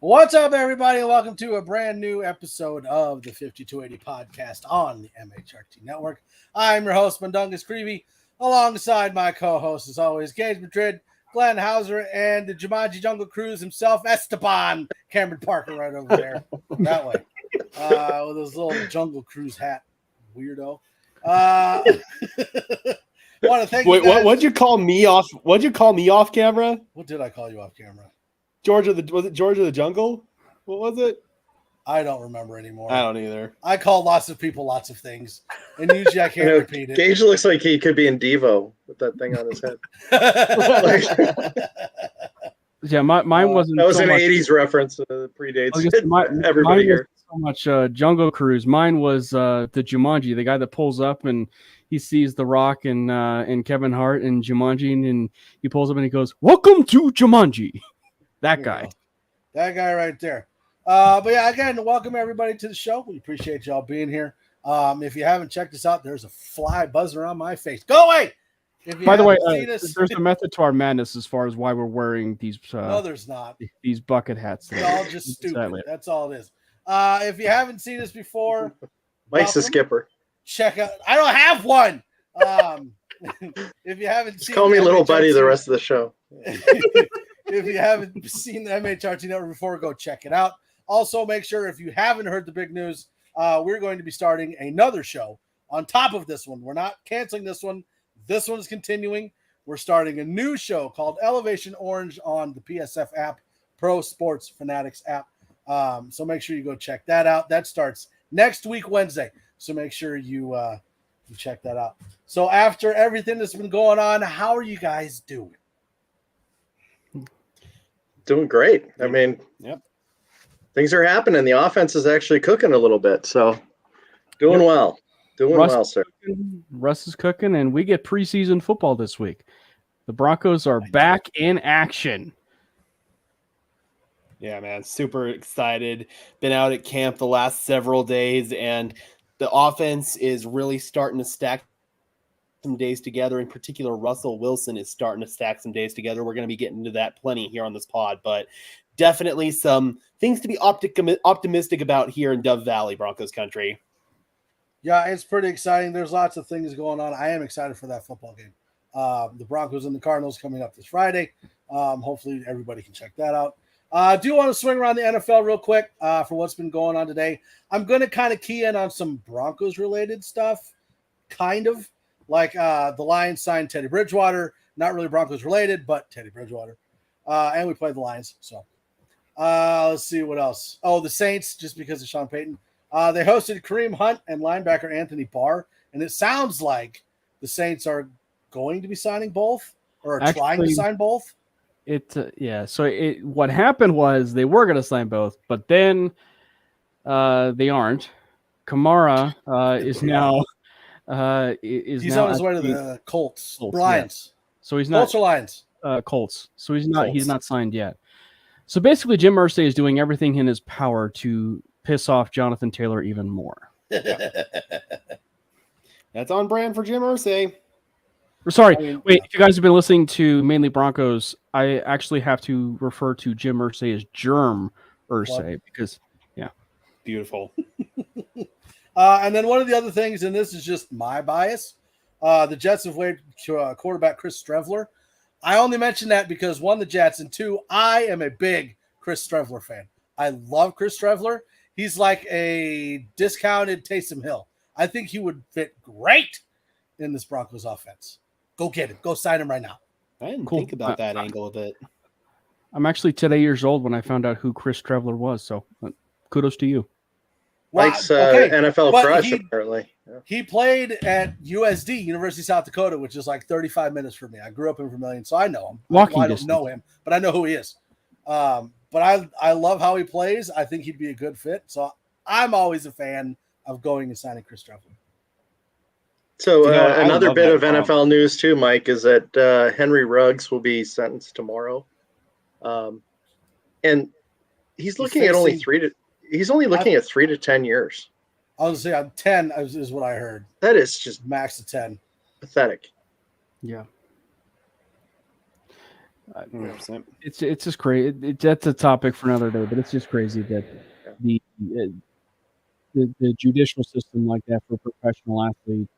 What's up, everybody? Welcome to a brand new episode of the 5280 podcast on the MHRT Network. I'm your host, Mundungus Creevy, alongside my co-host, as always, Gage Madrid, Glenn Hauser, and the Jumanji Jungle Cruise himself, Esteban Cameron Parker, right over there, that way, with his little Jungle Cruise hat, weirdo. Want to thank you guys. What'd you call me off? What'd you call me off camera? What did I call you off camera? Was it George of the Jungle? What was it? I don't remember anymore. I don't either. I call lots of people lots of things, and usually I can't repeat it. Gage looks like he could be in Devo with that thing on his head. Yeah, mine wasn't. That was so an much, 80s reference. Predates everybody mine here. wasn't so much Jungle Cruise. Mine was the Jumanji, the guy that pulls up and he sees The Rock and Kevin Hart and Jumanji, and he pulls up and he goes, "Welcome to Jumanji." That guy. That guy right there. But yeah, again, welcome everybody to the show. We appreciate y'all being here. If you haven't checked us out, there's a fly buzzing around my face. Go away! By the way, there's a method to our madness as far as why we're wearing these. No, there's not. These bucket hats. It's all just stupid. That's all it is. If you haven't seen us before, Mike's a skipper. Check out. I don't have one. If you haven't seen, call me little buddy the rest of the show. If you haven't seen the MHRT Network before, go check it out. Also, make sure if you haven't heard the big news, we're going to be starting another show on top of this one. We're not canceling this one. This one is continuing. We're starting a new show called Elevation Orange on the PSF app, Pro Sports Fanatics app. So make sure you go check that out. That starts next week, Wednesday. So make sure you check that out. So after everything that's been going on, how are you guys doing? Doing great. I mean, yep. Things are happening. The offense is actually cooking a little bit. So doing well. Doing well, sir. Russ is cooking, and we get preseason football this week. The Broncos are back in action. Yeah, man. Super excited. Been out at camp the last several days, and the offense is really starting to stack some days together. In particular, Russell Wilson is starting to stack some days together. We're going to be getting into that plenty here on this pod, but definitely some things to be optimistic about here in Dove Valley, Broncos country. Yeah, it's pretty exciting. There's lots of things going on. I am excited for that football game. The Broncos and the Cardinals coming up this Friday. Hopefully everybody can check that out. I do want to swing around the NFL real quick for what's been going on today. I'm going to kind of key in on some Broncos-related stuff, kind of. Like the Lions signed Teddy Bridgewater, not really Broncos related, but Teddy Bridgewater. And we played the Lions. So let's see what else. Oh, the Saints, just because of Sean Payton. They hosted Kareem Hunt and linebacker Anthony Barr. And it sounds like the Saints are going to be signing both or are trying to sign both. So what happened was they were going to sign both, but then they aren't. Kamara is now. He's on his way to the Colts. Lions. Yeah. So he's not Colts or Lions? Colts. So he's not signed yet. So basically Jim Irsay is doing everything in his power to piss off Jonathan Taylor even more. That's on brand for Jim Irsay. Sorry, wait, if you guys have been listening to mainly Broncos, I actually have to refer to Jim Irsay as Germ Irsay because beautiful. And then one of the other things, and this is just my bias, the Jets have waived quarterback Chris Streveler. I only mention that because, one, the Jets, and two, I am a big Chris Streveler fan. I love Chris Streveler. He's like a discounted Taysom Hill. I think he would fit great in this Broncos offense. Go get him. Go sign him right now. I didn't think about that angle of it. I'm actually today years old when I found out who Chris Streveler was, so kudos to you. Mike's NFL crush, apparently. Yeah. He played at USD, University of South Dakota, which is like 35 minutes from me. I grew up in Vermilion, so I know him. I don't know him, but I know who he is. But I love how he plays. I think he'd be a good fit. So I'm always a fan of going and signing Chris Streveler. So another bit of NFL news too, Mike, is that Henry Ruggs will be sentenced tomorrow. And he's looking at only 3 to 10 years. I was going to say 10 is what I heard. That is just max of 10. Pathetic. Yeah. 100%. It's just crazy. That's a topic for another day, but it's just crazy that the judicial system like that for a professional athlete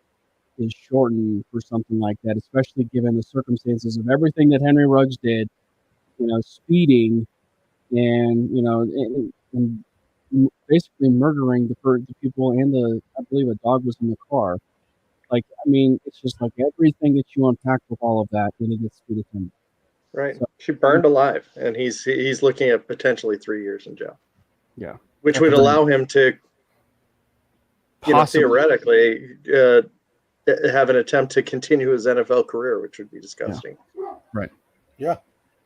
is shortened for something like that, especially given the circumstances of everything that Henry Ruggs did, speeding and, and basically murdering the people, and I believe a dog was in the car. Like, I mean, it's just like everything that you unpack with all of that, then it gets speed attendant. Right. So, she burned alive, and he's looking at potentially 3 years in jail. Yeah. Which would allow him to, theoretically, have an attempt to continue his NFL career, which would be disgusting. Yeah. Right. Yeah.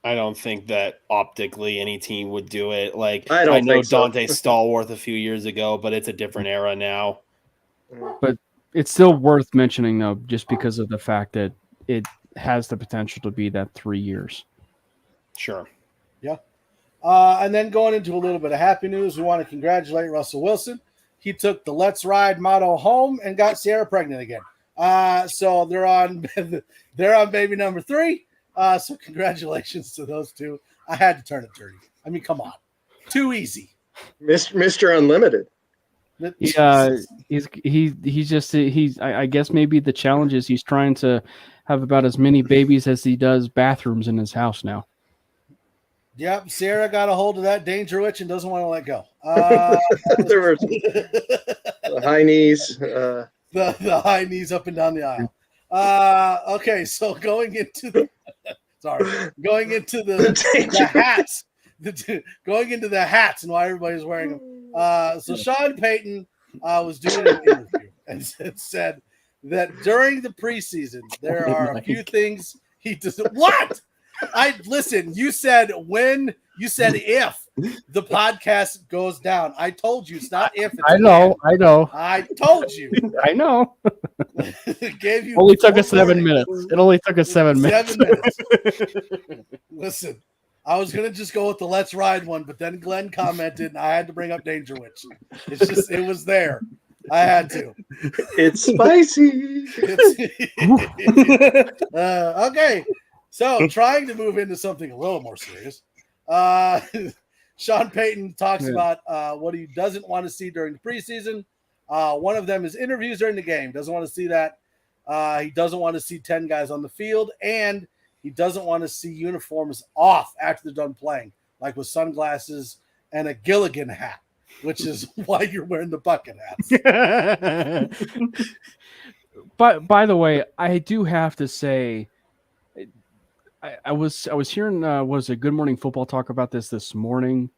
I don't think that optically any team would do it. Like, I know think Dante Stallworth a few years ago, but it's a different era now. But it's still worth mentioning, though, just because of the fact that it has the potential to be that 3 years. Sure. Yeah. And then going into a little bit of happy news, we want to congratulate Russell Wilson. He took the Let's Ride motto home and got Sierra pregnant again. So they're on baby number 3. So congratulations to those two. I had to turn it dirty. I mean, come on. Too easy. Mr. Unlimited. Yeah, I guess maybe the challenge is he's trying to have about as many babies as he does bathrooms in his house now. Yep, Sarah got a hold of that danger witch and doesn't want to let go. There were the high knees. The high knees up and down the aisle. Okay, so going into the hats. Going into the hats and why everybody's wearing them. So Sean Payton was doing an interview and said that during the preseason there are a few things he does. What? Listen. You said when. You said if the podcast goes down. I told you it's not if. It's I know. I told you. I know. Gave you. Only took us 7 minutes. It only took us 7 minutes. 7 minutes. Listen. I was gonna just go with the Let's Ride one, but then Glenn commented, and I had to bring up Danger Witch. It was there. I had to. It's spicy. Okay, so trying to move into something a little more serious. Sean Payton talks about what he doesn't want to see during the preseason. One of them is interviews during the game. Doesn't want to see that. He doesn't want to see 10 guys on the field, and he doesn't want to see uniforms off after they're done playing, like with sunglasses and a Gilligan hat, which is why you're wearing the bucket hats. But by the way, I do have to say, I was hearing was a Good Morning Football talk about this morning,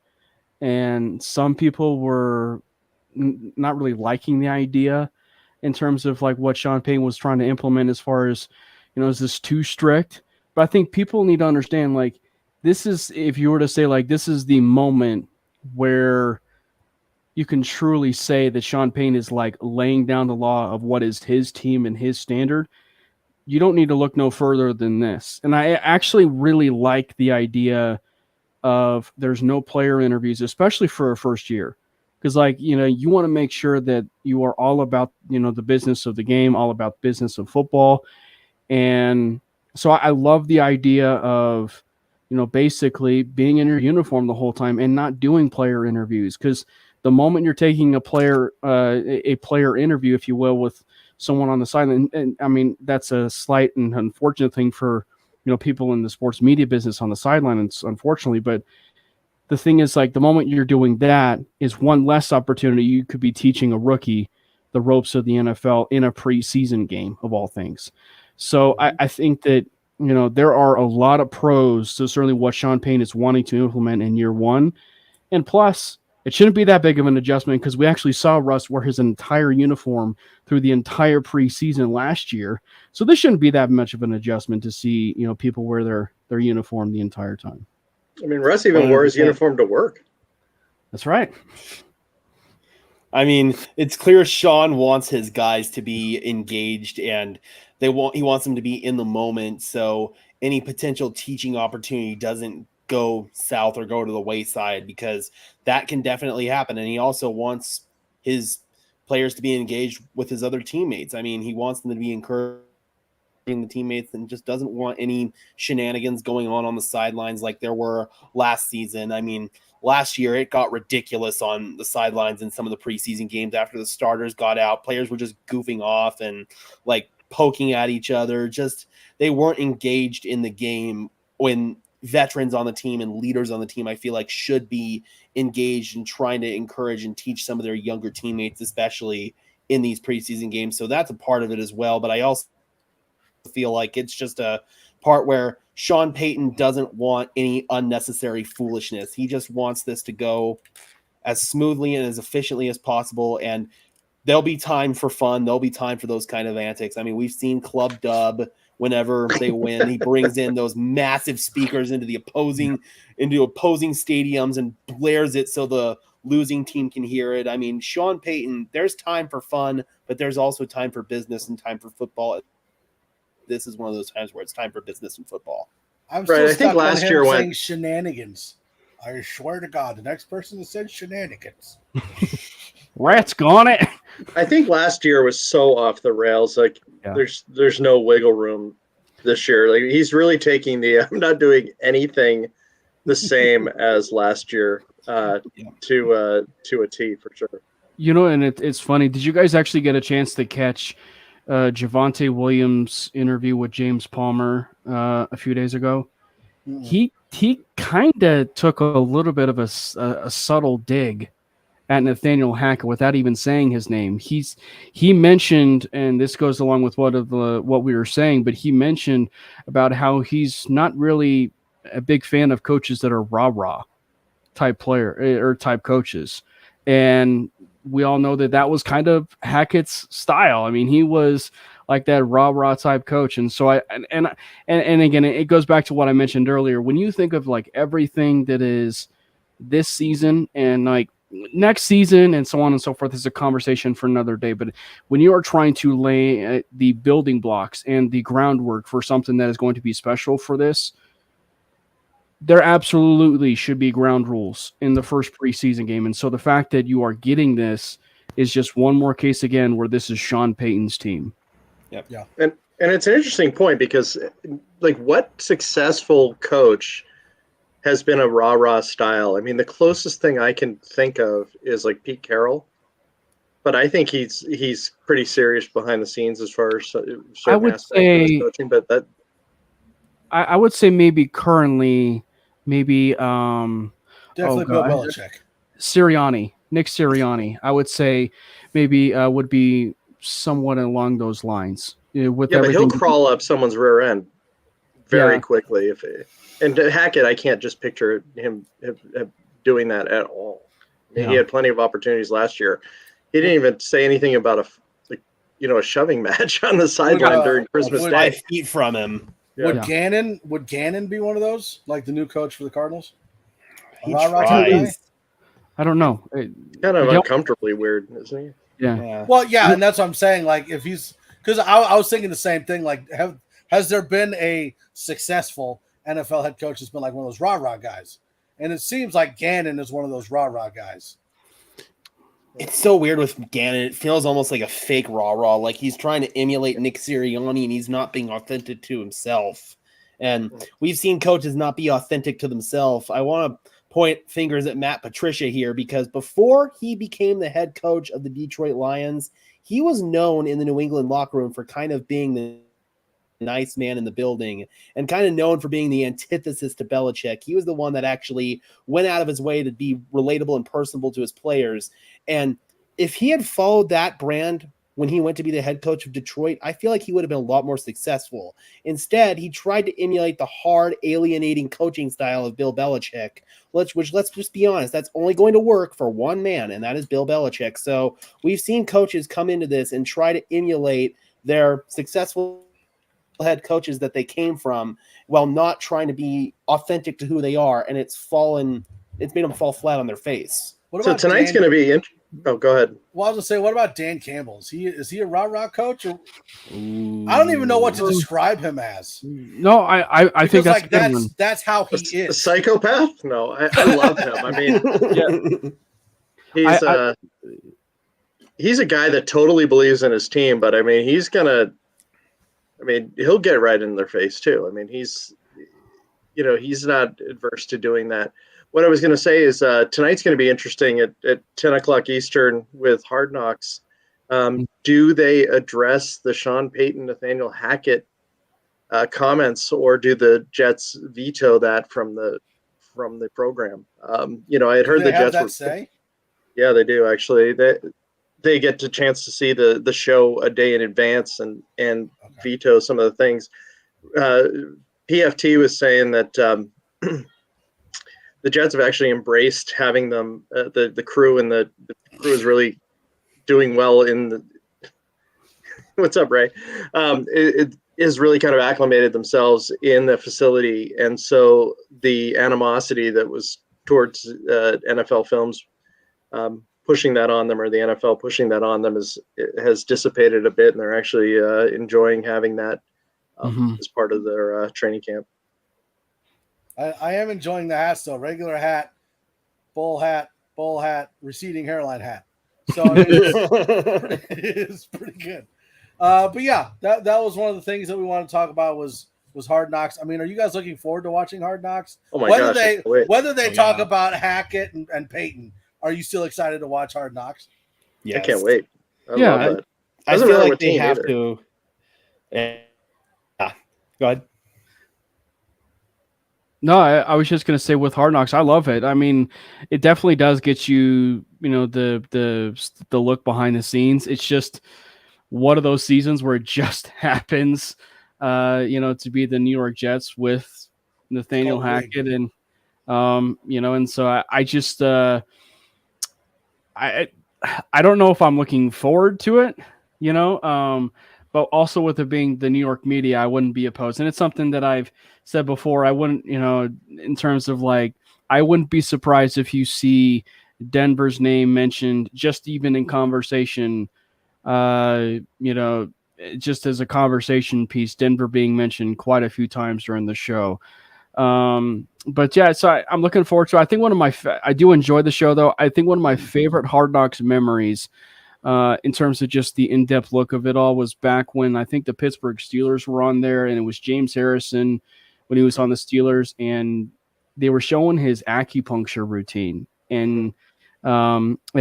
and some people were not really liking the idea in terms of like what Sean Payton was trying to implement as far as, is this too strict? But I think people need to understand, like, this is, if you were to say, like, this is the moment where you can truly say that Sean Payton is, like, laying down the law of what is his team and his standard. You don't need to look no further than this. And I actually really like the idea of there's no player interviews, especially for a first year. Because, like, you want to make sure that you are all about, the business of the game, all about the business of football. And so I love the idea of, basically being in your uniform the whole time and not doing player interviews. Because the moment you're taking a player interview, if you will, with someone on the sideline, and I mean, that's a slight and unfortunate thing for, people in the sports media business on the sideline, unfortunately. But the thing is, like, the moment you're doing that is one less opportunity you could be teaching a rookie the ropes of the NFL in a preseason game, of all things. So I think that, there are a lot of pros to certainly what Sean Payton is wanting to implement in year one. And plus, it shouldn't be that big of an adjustment because we actually saw Russ wear his entire uniform through the entire preseason last year. So this shouldn't be that much of an adjustment to see, people wear their uniform the entire time. I mean, Russ even wore his uniform to work. That's right. I mean, it's clear Sean wants his guys to be engaged, and he wants them to be in the moment. So any potential teaching opportunity doesn't go south or go to the wayside, because that can definitely happen. And he also wants his players to be engaged with his other teammates. I mean, he wants them to be encouraged the teammates and just doesn't want any shenanigans going on the sidelines like there were last season. I mean, last year it got ridiculous on the sidelines in some of the preseason games after the starters got out. Players were just goofing off and like poking at each other. Just they weren't engaged in the game when veterans on the team and leaders on the team, I feel like, should be engaged in trying to encourage and teach some of their younger teammates, especially in these preseason games. So that's a part of it as well. But I also feel like it's just a part where Sean Payton doesn't want any unnecessary foolishness. He just wants this to go as smoothly and as efficiently as possible. And there'll be time for fun. There'll be time for those kind of antics. I mean, we've seen Club Dub whenever they win. He brings in those massive speakers into opposing stadiums and blares it so the losing team can hear it. I mean, Sean Payton, there's time for fun, but there's also time for business and time for football. This is one of those times where it's time for business and football. I'm still I think last year saying shenanigans. I swear to God, the next person that said shenanigans. Rats gone it. I think last year was so off the rails. Like there's no wiggle room this year. Like he's really taking I'm not doing anything the same as last year to a T for sure. You know, and it's funny. Did you guys actually get a chance to catch Javonte Williams' interview with James Palmer a few days ago? Mm-hmm. He kind of took a little bit of a subtle dig at Nathaniel Hackett without even saying his name. He mentioned, and this goes along with what we were saying, but he mentioned about how he's not really a big fan of coaches that are rah-rah type player or type coaches. And we all know that was kind of Hackett's style. I mean, he was like that rah-rah type coach. And so and again, it goes back to what I mentioned earlier. When you think of like everything that is this season and like next season and so on and so forth, is a conversation for another day. But when you are trying to lay the building blocks and the groundwork for something that is going to be special for this, there absolutely should be ground rules in the first preseason game. And so the fact that you are getting this is just one more case again where this is Sean Payton's team. Yep. Yeah. And it's an interesting point because like what successful coach has been a rah-rah style? I mean, the closest thing I can think of is like Pete Carroll, but I think he's pretty serious behind the scenes as far as certain aspects of his coaching. But that I would say maybe currently, definitely Bill Belichick. Nick Sirianni. I would say maybe would be somewhat along those lines. But he'll crawl up someone's rear end very quickly. And Hackett, I can't just picture him doing that at all. I mean, he had plenty of opportunities last year. He didn't even say anything about a shoving match on the sideline during Christmas Day. 5 feet from him. Would Gannon be one of those, like the new coach for the Cardinals? He tries. I don't know. Kind of uncomfortably weird, isn't he? Yeah. Well, yeah, and that's what I'm saying. Like, if he's because I was thinking the same thing. Like, has there been a successful NFL head coach that's been like one of those rah-rah guys? And it seems like Gannon is one of those rah-rah guys. It's so weird with Gannon. It feels almost like a fake rah-rah. Like he's trying to emulate Nick Sirianni and he's not being authentic to himself. And we've seen coaches not be authentic to themselves. I want to point fingers at Matt Patricia here because before he became the head coach of the Detroit Lions, he was known in the New England locker room for kind of being the nice man in the building and kind of known for being the antithesis to Belichick. He was the one that actually went out of his way to be relatable and personable to his players. And if he had followed that brand when he went to be the head coach of Detroit, I feel like he would have been a lot more successful. Instead, he tried to emulate the hard, alienating coaching style of Bill Belichick, which let's just be honest, that's only going to work for one man, and that is Bill Belichick. So we've seen coaches come into this and try to emulate their successful head coaches that they came from while not trying to be authentic to who they are, and it's made them fall flat on their face. So tonight's going to be oh, go ahead. Well, I was going to say, what about Dan Campbell? Is he a rah-rah coach? Or... I don't even know what to describe him as. No, I think that's how he is. A psychopath? No, I love him. I mean, he's a guy that totally believes in his team, but I mean, he's going to I mean, he'll get right in their face too. I mean, he's not adverse to doing that. What I was going to say is tonight's going to be interesting at 10 o'clock Eastern with Hard Knocks. Do they address the Sean Payton, Nathaniel Hackett comments, or do the Jets veto that from the program? I had heard the Jets that say? Yeah, they do actually. They get a chance to see the show a day in advance and veto some of the things. PFT was saying that the Jets have actually embraced having them, the crew, and the crew is really doing well in the. What's up, Ray? It is really kind of acclimated themselves in the facility, and so the animosity that was towards NFL Films pushing that on them, or the NFL pushing that on them, has dissipated a bit, and they're actually enjoying having that as part of their training camp. I am enjoying the hats though. Regular hat, bowl hat, receding hairline hat. So it's pretty good. But yeah, that was one of the things that we want to talk about was Hard Knocks. I mean, are you guys looking forward to watching Hard Knocks? Oh my gosh! Whether they talk about Hackett and Peyton, are you still excited to watch Hard Knocks? Yes. I can't wait. I love that. I feel like they have to. Yeah. Go ahead. No, I was just going to say with Hard Knocks, I love it. I mean, it definitely does get you, the look behind the scenes. It's just one of those seasons where it just happens, to be the New York Jets with Nathaniel Hackett. And, and so I just, I don't know if I'm looking forward to it, but also with it being the New York media, I wouldn't be opposed. And it's something that I've said before. I wouldn't, in terms of I wouldn't be surprised if you see Denver's name mentioned just even in conversation, just as a conversation piece, Denver being mentioned quite a few times during the show. But yeah, so I'm looking forward to it. I think I do enjoy the show though. I think one of my favorite Hard Knocks memories, in terms of just the in-depth look of it all, was back when I think the Pittsburgh Steelers were on there, and it was James Harrison when he was on the Steelers, and they were showing his acupuncture routine and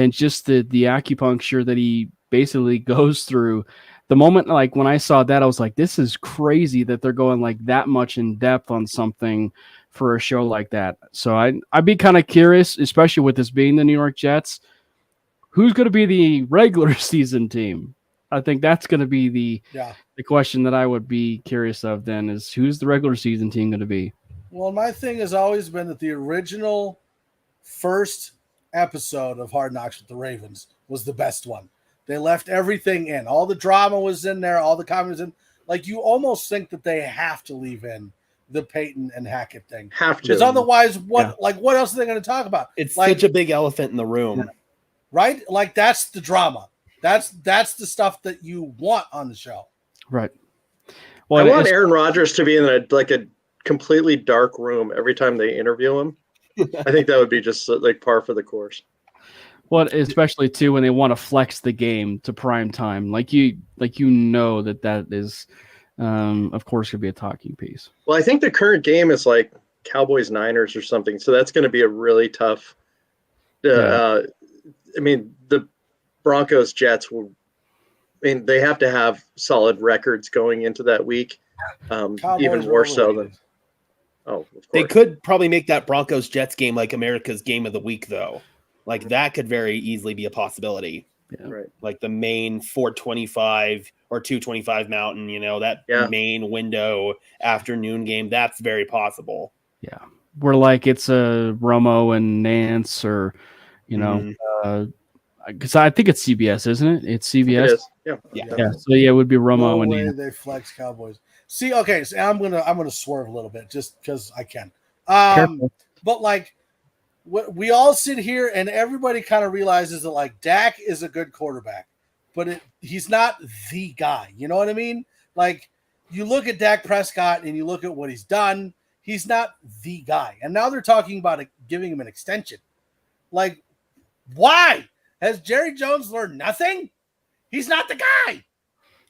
just the acupuncture that he basically goes through. The moment, when I saw that, I was like, this is crazy that they're going that much in depth on something for a show like that. So I'd be kind of curious, especially with this being the New York Jets, who's going to be the regular season team? I think that's going to be the question that I would be curious of then, is who's the regular season team going to be? Well, my thing has always been that the original first episode of Hard Knocks with the Ravens was the best one. They left everything in. All the drama was in there. All the comments in. You almost think that they have to leave in the Peyton and Hackett thing. Have to. Because otherwise, what else are they going to talk about? It's such a big elephant in the room. Yeah. Right? That's the drama. That's the stuff that you want on the show. Right. Well, I want Aaron Rodgers to be in a completely dark room every time they interview him. I think that would be just par for the course. Well, especially too when they want to flex the game to prime time, that is, of course, could be a talking piece. Well, I think the current game is Cowboys Niners or something, so that's going to be a really tough. I mean, the Broncos Jets they have to have solid records going into that week, even more so than. Oh, of course. They could probably make that Broncos Jets game America's game of the week, though. That could very easily be a possibility. Yeah. Right. The main 425 or 225 Mountain, that main window afternoon game. That's very possible. Yeah. Where it's a Romo and Nance, or, because I think it's CBS, isn't it? It's CBS. It is. Yeah. So it would be Romo and Nance. They flex Cowboys. See, okay, so I'm gonna swerve a little bit just because I can. But we all sit here and everybody kind of realizes that Dak is a good quarterback, but he's not the guy. You know what I mean? You look at Dak Prescott and you look at what he's done. He's not the guy, and now they're talking about giving him an extension. Why? Has Jerry Jones learned nothing? He's not the guy.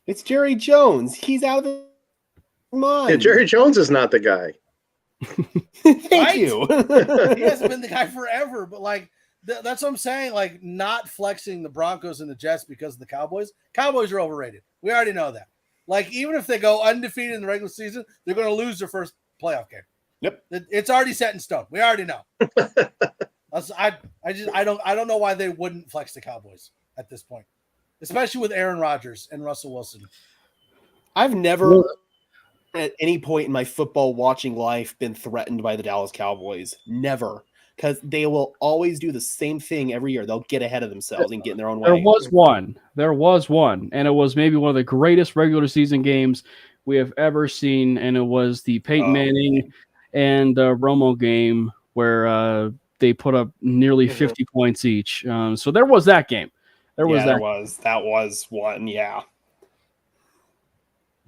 It's Jerry Jones. He's out of Come on. Yeah, Jerry Jones is not the guy. Thank Right? you. He hasn't been the guy forever, but like that's what I'm saying. Like not flexing the Broncos and the Jets because of the Cowboys. Cowboys are overrated. We already know that. Like even if they go undefeated in the regular season, they're going to lose their first playoff game. Yep. It's already set in stone. We already know. I don't know why they wouldn't flex the Cowboys at this point, especially with Aaron Rodgers and Russell Wilson. I've never at any point in my football watching life been threatened by the Dallas Cowboys. Never. Because they will always do the same thing every year. They'll get ahead of themselves and get in their own way. There was one, and it was maybe one of the greatest regular season games we have ever seen, and it was the Peyton Manning and Romo game where they put up nearly 50 points each. So there was that game. That was one, yeah.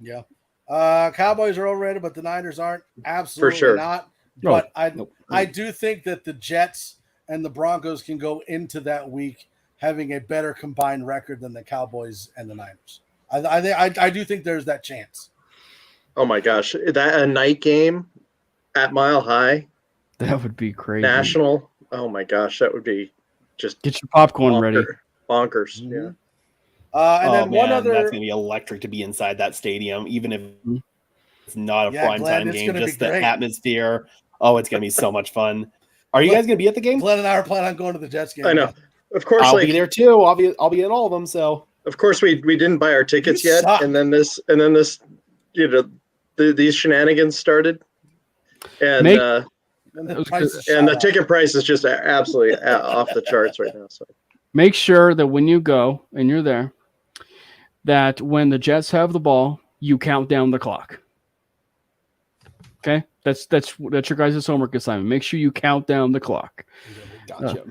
Yeah. Cowboys are overrated, but the Niners aren't. Absolutely For sure. not. But I do think that the Jets and the Broncos can go into that week having a better combined record than the Cowboys and the Niners. I do think there's that chance. Oh my gosh, that a night game at Mile High, that would be crazy. National. Oh my gosh, that would be just get your popcorn ready. Bonkers. Mm-hmm. Yeah. And then one other. That's going to be electric to be inside that stadium, even if it's not a primetime game. Just the atmosphere. Oh, it's going to be so much fun. Are you guys going to be at the game? Glenn and I are planning on going to the Jets game. I know. Of course, I'll be there too. I'll be at all of them. So of course we didn't buy our tickets yet, suck. and then this, these shenanigans started, and the ticket price is just absolutely off the charts right now. So make sure that when you go and you're there, that when the Jets have the ball, you count down the clock. Okay, that's your guys' homework assignment. Make sure you count down the clock. Gotcha.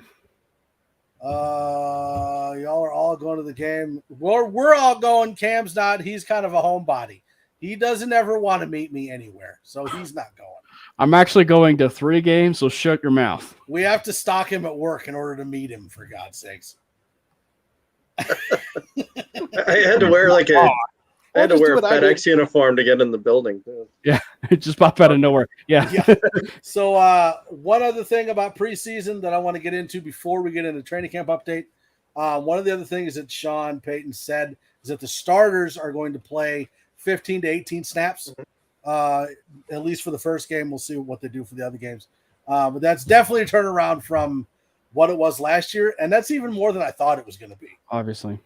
Y'all are all going to the game. We're all going. Cam's not. He's kind of a homebody. He doesn't ever want to meet me anywhere, so he's not going. I'm actually going to 3 games, so shut your mouth. We have to stalk him at work in order to meet him, for God's sakes. I had to wear I had to wear a FedEx uniform to get in the building. Yeah, it just popped out of nowhere. Yeah. So one other thing about preseason that I want to get into before we get into training camp update. One of the other things that Sean Payton said is that the starters are going to play 15 to 18 snaps, at least for the first game. We'll see what they do for the other games. But that's definitely a turnaround from what it was last year, and that's even more than I thought it was going to be. Obviously.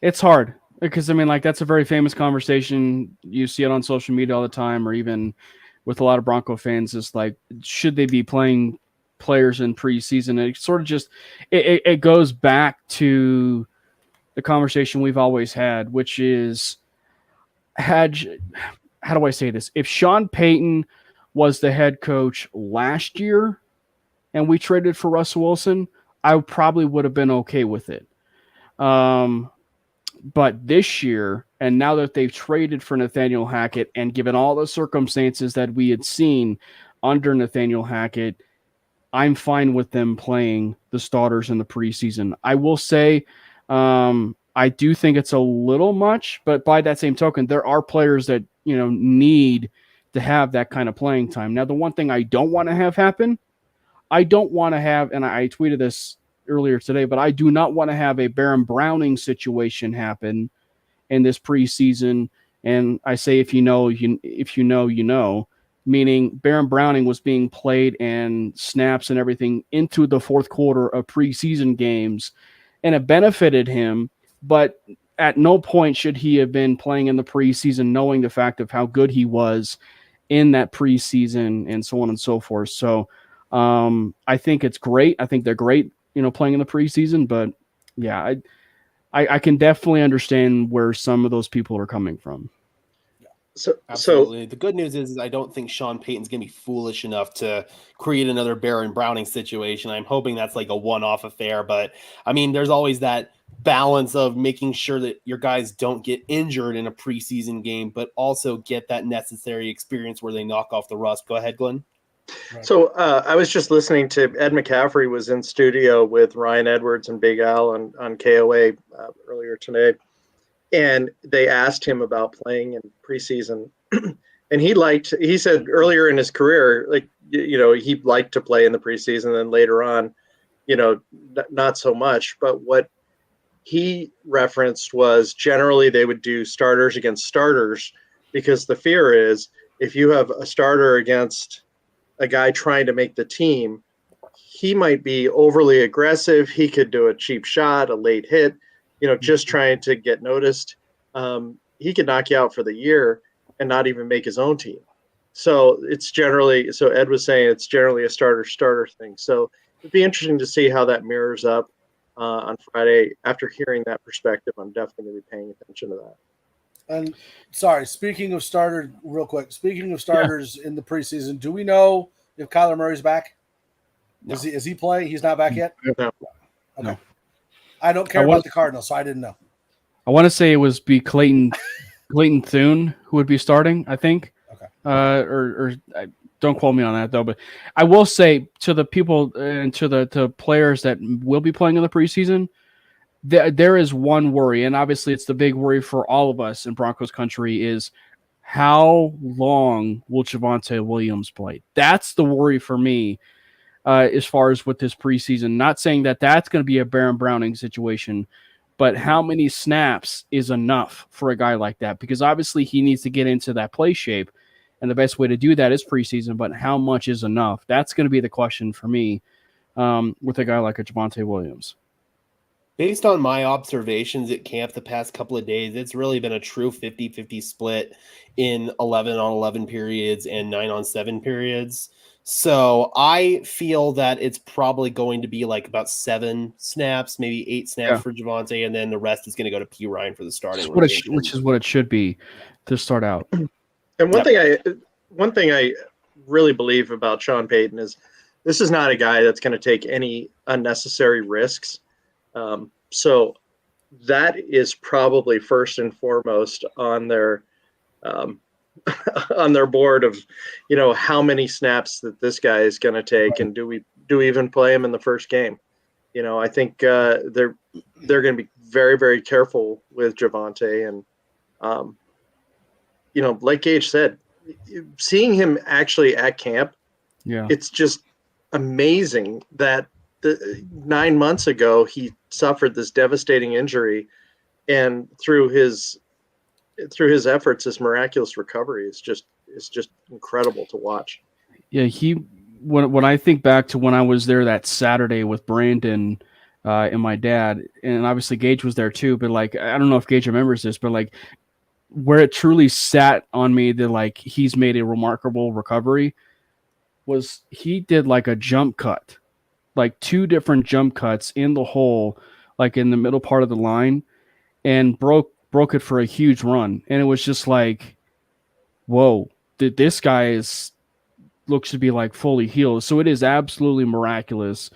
It's hard because, that's a very famous conversation. You see it on social media all the time, or even with a lot of Bronco fans. It's like, should they be playing players in preseason? It sort of just it goes back to the conversation we've always had, which is, how do I say this? If Sean Payton was the head coach last year and we traded for Russell Wilson, I probably would have been okay with it. But this year, and now that they've traded for Nathaniel Hackett, and given all the circumstances that we had seen under Nathaniel Hackett, I'm fine with them playing the starters in the preseason. I will say, I do think it's a little much, but by that same token, there are players that, need to have that kind of playing time. Now, the one thing I don't want to have happen, and I tweeted this earlier today, but I do not want to have a Baron Browning situation happen in this preseason. And I say, if you know, meaning Baron Browning was being played and snaps and everything into the fourth quarter of preseason games, and it benefited him, but at no point should he have been playing in the preseason, knowing the fact of how good he was in that preseason and so on and so forth. So I think it's great. I think they're great, playing in the preseason, but yeah, I can definitely understand where some of those people are coming from. Absolutely. The good news is I don't think Sean Payton's going to be foolish enough to create another Baron Browning situation. I'm hoping that's like a one-off affair, but there's always that balance of making sure that your guys don't get injured in a preseason game, but also get that necessary experience where they knock off the rust. Go ahead, Glenn. Right. So I was just listening to Ed McCaffrey was in studio with Ryan Edwards and Big Al on KOA earlier today. and they asked him about playing in preseason, and he said earlier in his career, like, he liked to play in the preseason, and later on, not so much. But what he referenced was generally they would do starters against starters, because the fear is if you have a starter against a guy trying to make the team, he might be overly aggressive. He could do a cheap shot, a late hit, just trying to get noticed. He could knock you out for the year and not even make his own team. So Ed was saying it's generally a starter thing. So it'd be interesting to see how that mirrors up on Friday. After hearing that perspective, I'm definitely going to be paying attention to that. And sorry, speaking of starters in the preseason, do we know if Kyler Murray's back? No. Is he playing? He's not back yet? No. Okay. No. I don't care about the Cardinals, so I didn't know. I want to say it was Clayton Thune who would be starting, I think. Okay. Or don't quote me on that though, but I will say to the people and to the players that will be playing in the preseason, there is one worry, and obviously it's the big worry for all of us in Broncos country, is how long will Javonte Williams play? That's the worry for me as far as with this preseason. Not saying that that's going to be a Baron Browning situation, but how many snaps is enough for a guy like that? Because obviously he needs to get into that play shape, and the best way to do that is preseason, but how much is enough? That's going to be the question for me with a guy like a Javonte Williams. Based on my observations at camp the past couple of days, it's really been a true 50-50 split in 11-on-11 periods and 9-on-7 periods. So I feel that it's probably going to be like about 7 snaps, maybe 8 snaps for Javonte, and then the rest is going to go to P. Ryan for the starting rotation. Which is what it should be to start out. And one thing I really believe about Sean Payton is this is not a guy that's going to take any unnecessary risks. So that is probably first and foremost on their board of, how many snaps that this guy is going to take, and do we even play him in the first game? I think they're going to be very, very careful with Javonte, and like Gage said, seeing him actually at camp, it's just amazing that 9 months ago he suffered this devastating injury, and through his efforts, this miraculous recovery is just incredible to watch. Yeah, when I think back to when I was there that Saturday with Brandon and my dad, and obviously Gage was there too, but like, I don't know if Gage remembers this, but like where it truly sat on me that like he's made a remarkable recovery was he did like a jump cut, like 2 different jump cuts in the hole, like in the middle part of the line, and broke it for a huge run. And it was just like, whoa, this guy looks to be like fully healed. So it is absolutely miraculous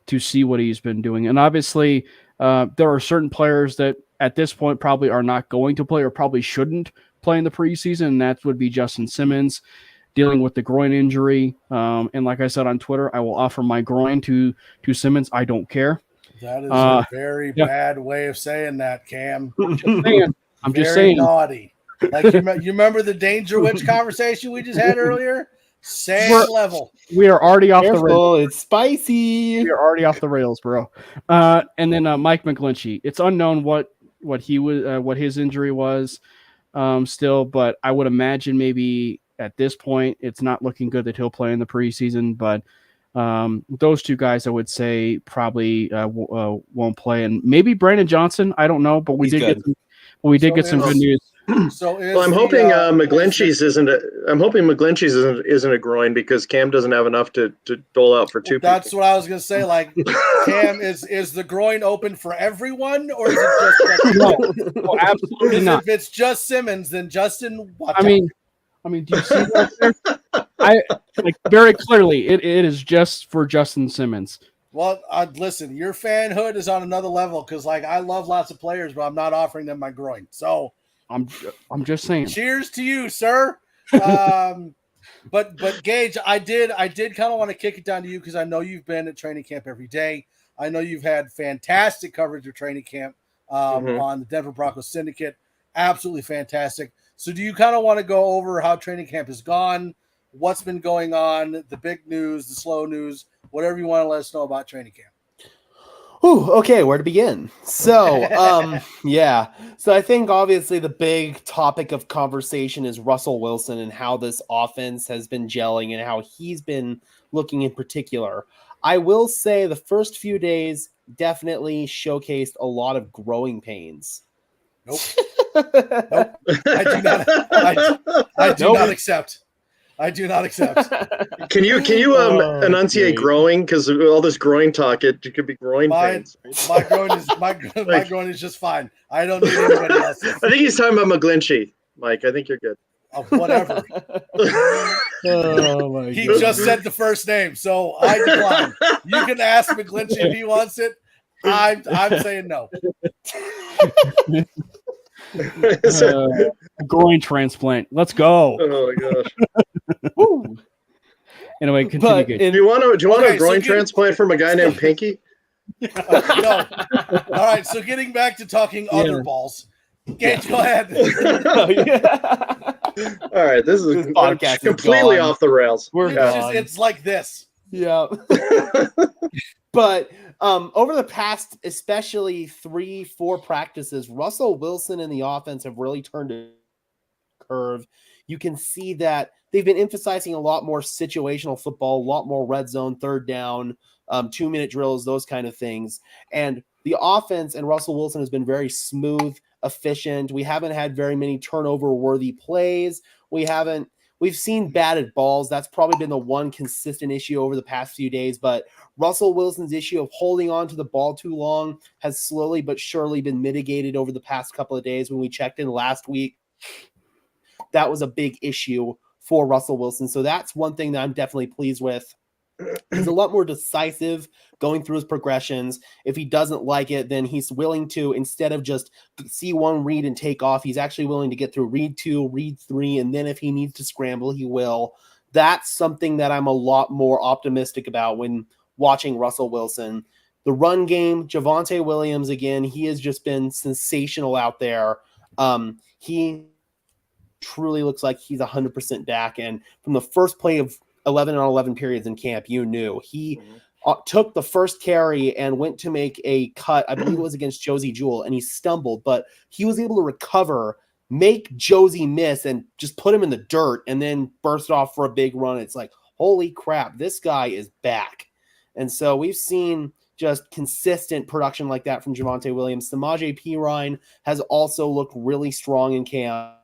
to see what he's been doing. And obviously there are certain players that at this point probably are not going to play or probably shouldn't play in the preseason. And that would be Justin Simmons dealing with the groin injury. And like I said on Twitter, I will offer my groin to Simmons. I don't care. That is a very bad way of saying that, Cam. I'm just saying. Naughty. Like you remember the Danger Witch conversation we just had earlier? Same level. We are already off the rails. It's spicy. We are already off the rails, bro. And then Mike McGlinchey. It's unknown what his injury was still, but I would imagine maybe at this point it's not looking good that he'll play in the preseason. But those 2 guys I would say probably won't play, and maybe Brandon Johnson. I don't know, but we did get some good news. So I'm hoping McGlinchey's isn't a groin, because Cam doesn't have enough to dole out for 2 people. That's what I was gonna say. Like, Cam, is the groin open for everyone, or is it just no, absolutely not. If it's just Simmons, then Justin, watch out. I mean, do you see that there? I like very clearly it is just for Justin Simmons. Well, listen, your fanhood is on another level, because like I love lots of players, but I'm not offering them my groin. So I'm just saying. Cheers to you, sir. But Gage, I did kind of want to kick it down to you, because I know you've been at training camp every day. I know you've had fantastic coverage of training camp on the Denver Broncos Syndicate. absolutely fantastic. So do you kind of want to go over how training camp has gone, what's been going on, the big news, the slow news, whatever you want to let us know about training camp? Ooh, okay, where to begin? So, yeah. So I think obviously the big topic of conversation is Russell Wilson and how this offense has been gelling and how he's been looking in particular. I will say the first few days definitely showcased a lot of growing pains. Nope. Nope. I do not. I do not accept. I do not accept. Can you enunciate great. growing? Because all this groin talk, it could be groin pains. My groin is just fine. I don't need anybody else's. I think he's talking about McGlinchey, Mike. I think you're good. Whatever. Oh my He goodness. just said the first name, so I decline. You can ask McGlinchey if he wants it. I'm saying no. Groin transplant. Let's go. Oh my gosh! Woo. Anyway, continue. Gage. Do you want Okay, a groin so transplant from a guy named Pinky? No. All right, so getting back to talking other balls. Gage, go ahead. Oh, yeah. All right, this podcast is completely gone. off the rails. We're gone. It's like this. Yeah. But over the past, especially 3-4 practices, Russell Wilson and the offense have really turned a curve. You can see that they've been emphasizing a lot more situational football, a lot more red zone, third down, 2-minute drills, those kind of things. And the offense and Russell Wilson has been very smooth, efficient. We haven't had very many turnover-worthy plays. We've seen batted balls. That's probably been the one consistent issue over the past few days. But Russell Wilson's issue of holding on to the ball too long has slowly but surely been mitigated over the past couple of days. When we checked in last week, that was a big issue for Russell Wilson. So that's one thing that I'm definitely pleased with. He's a lot more decisive going through his progressions. If he doesn't like it, then he's willing to, instead of just see one read and take off, he's actually willing to get through read 2, read 3, and then if he needs to scramble, he will. That's something that I'm a lot more optimistic about when watching Russell Wilson. The run game, Javonte Williams, again, he has just been sensational out there. He truly looks like he's 100% back, and from the first play of 11 on 11 periods in camp, you knew he took the first carry and went to make a cut. I believe it was against Josie Jewell, and he stumbled, but he was able to recover, make Josie miss, and just put him in the dirt, and then burst off for a big run. It's like, holy crap, this guy is back. And so we've seen just consistent production like that from Javonte Williams. Samaje Perine has also looked really strong in camp.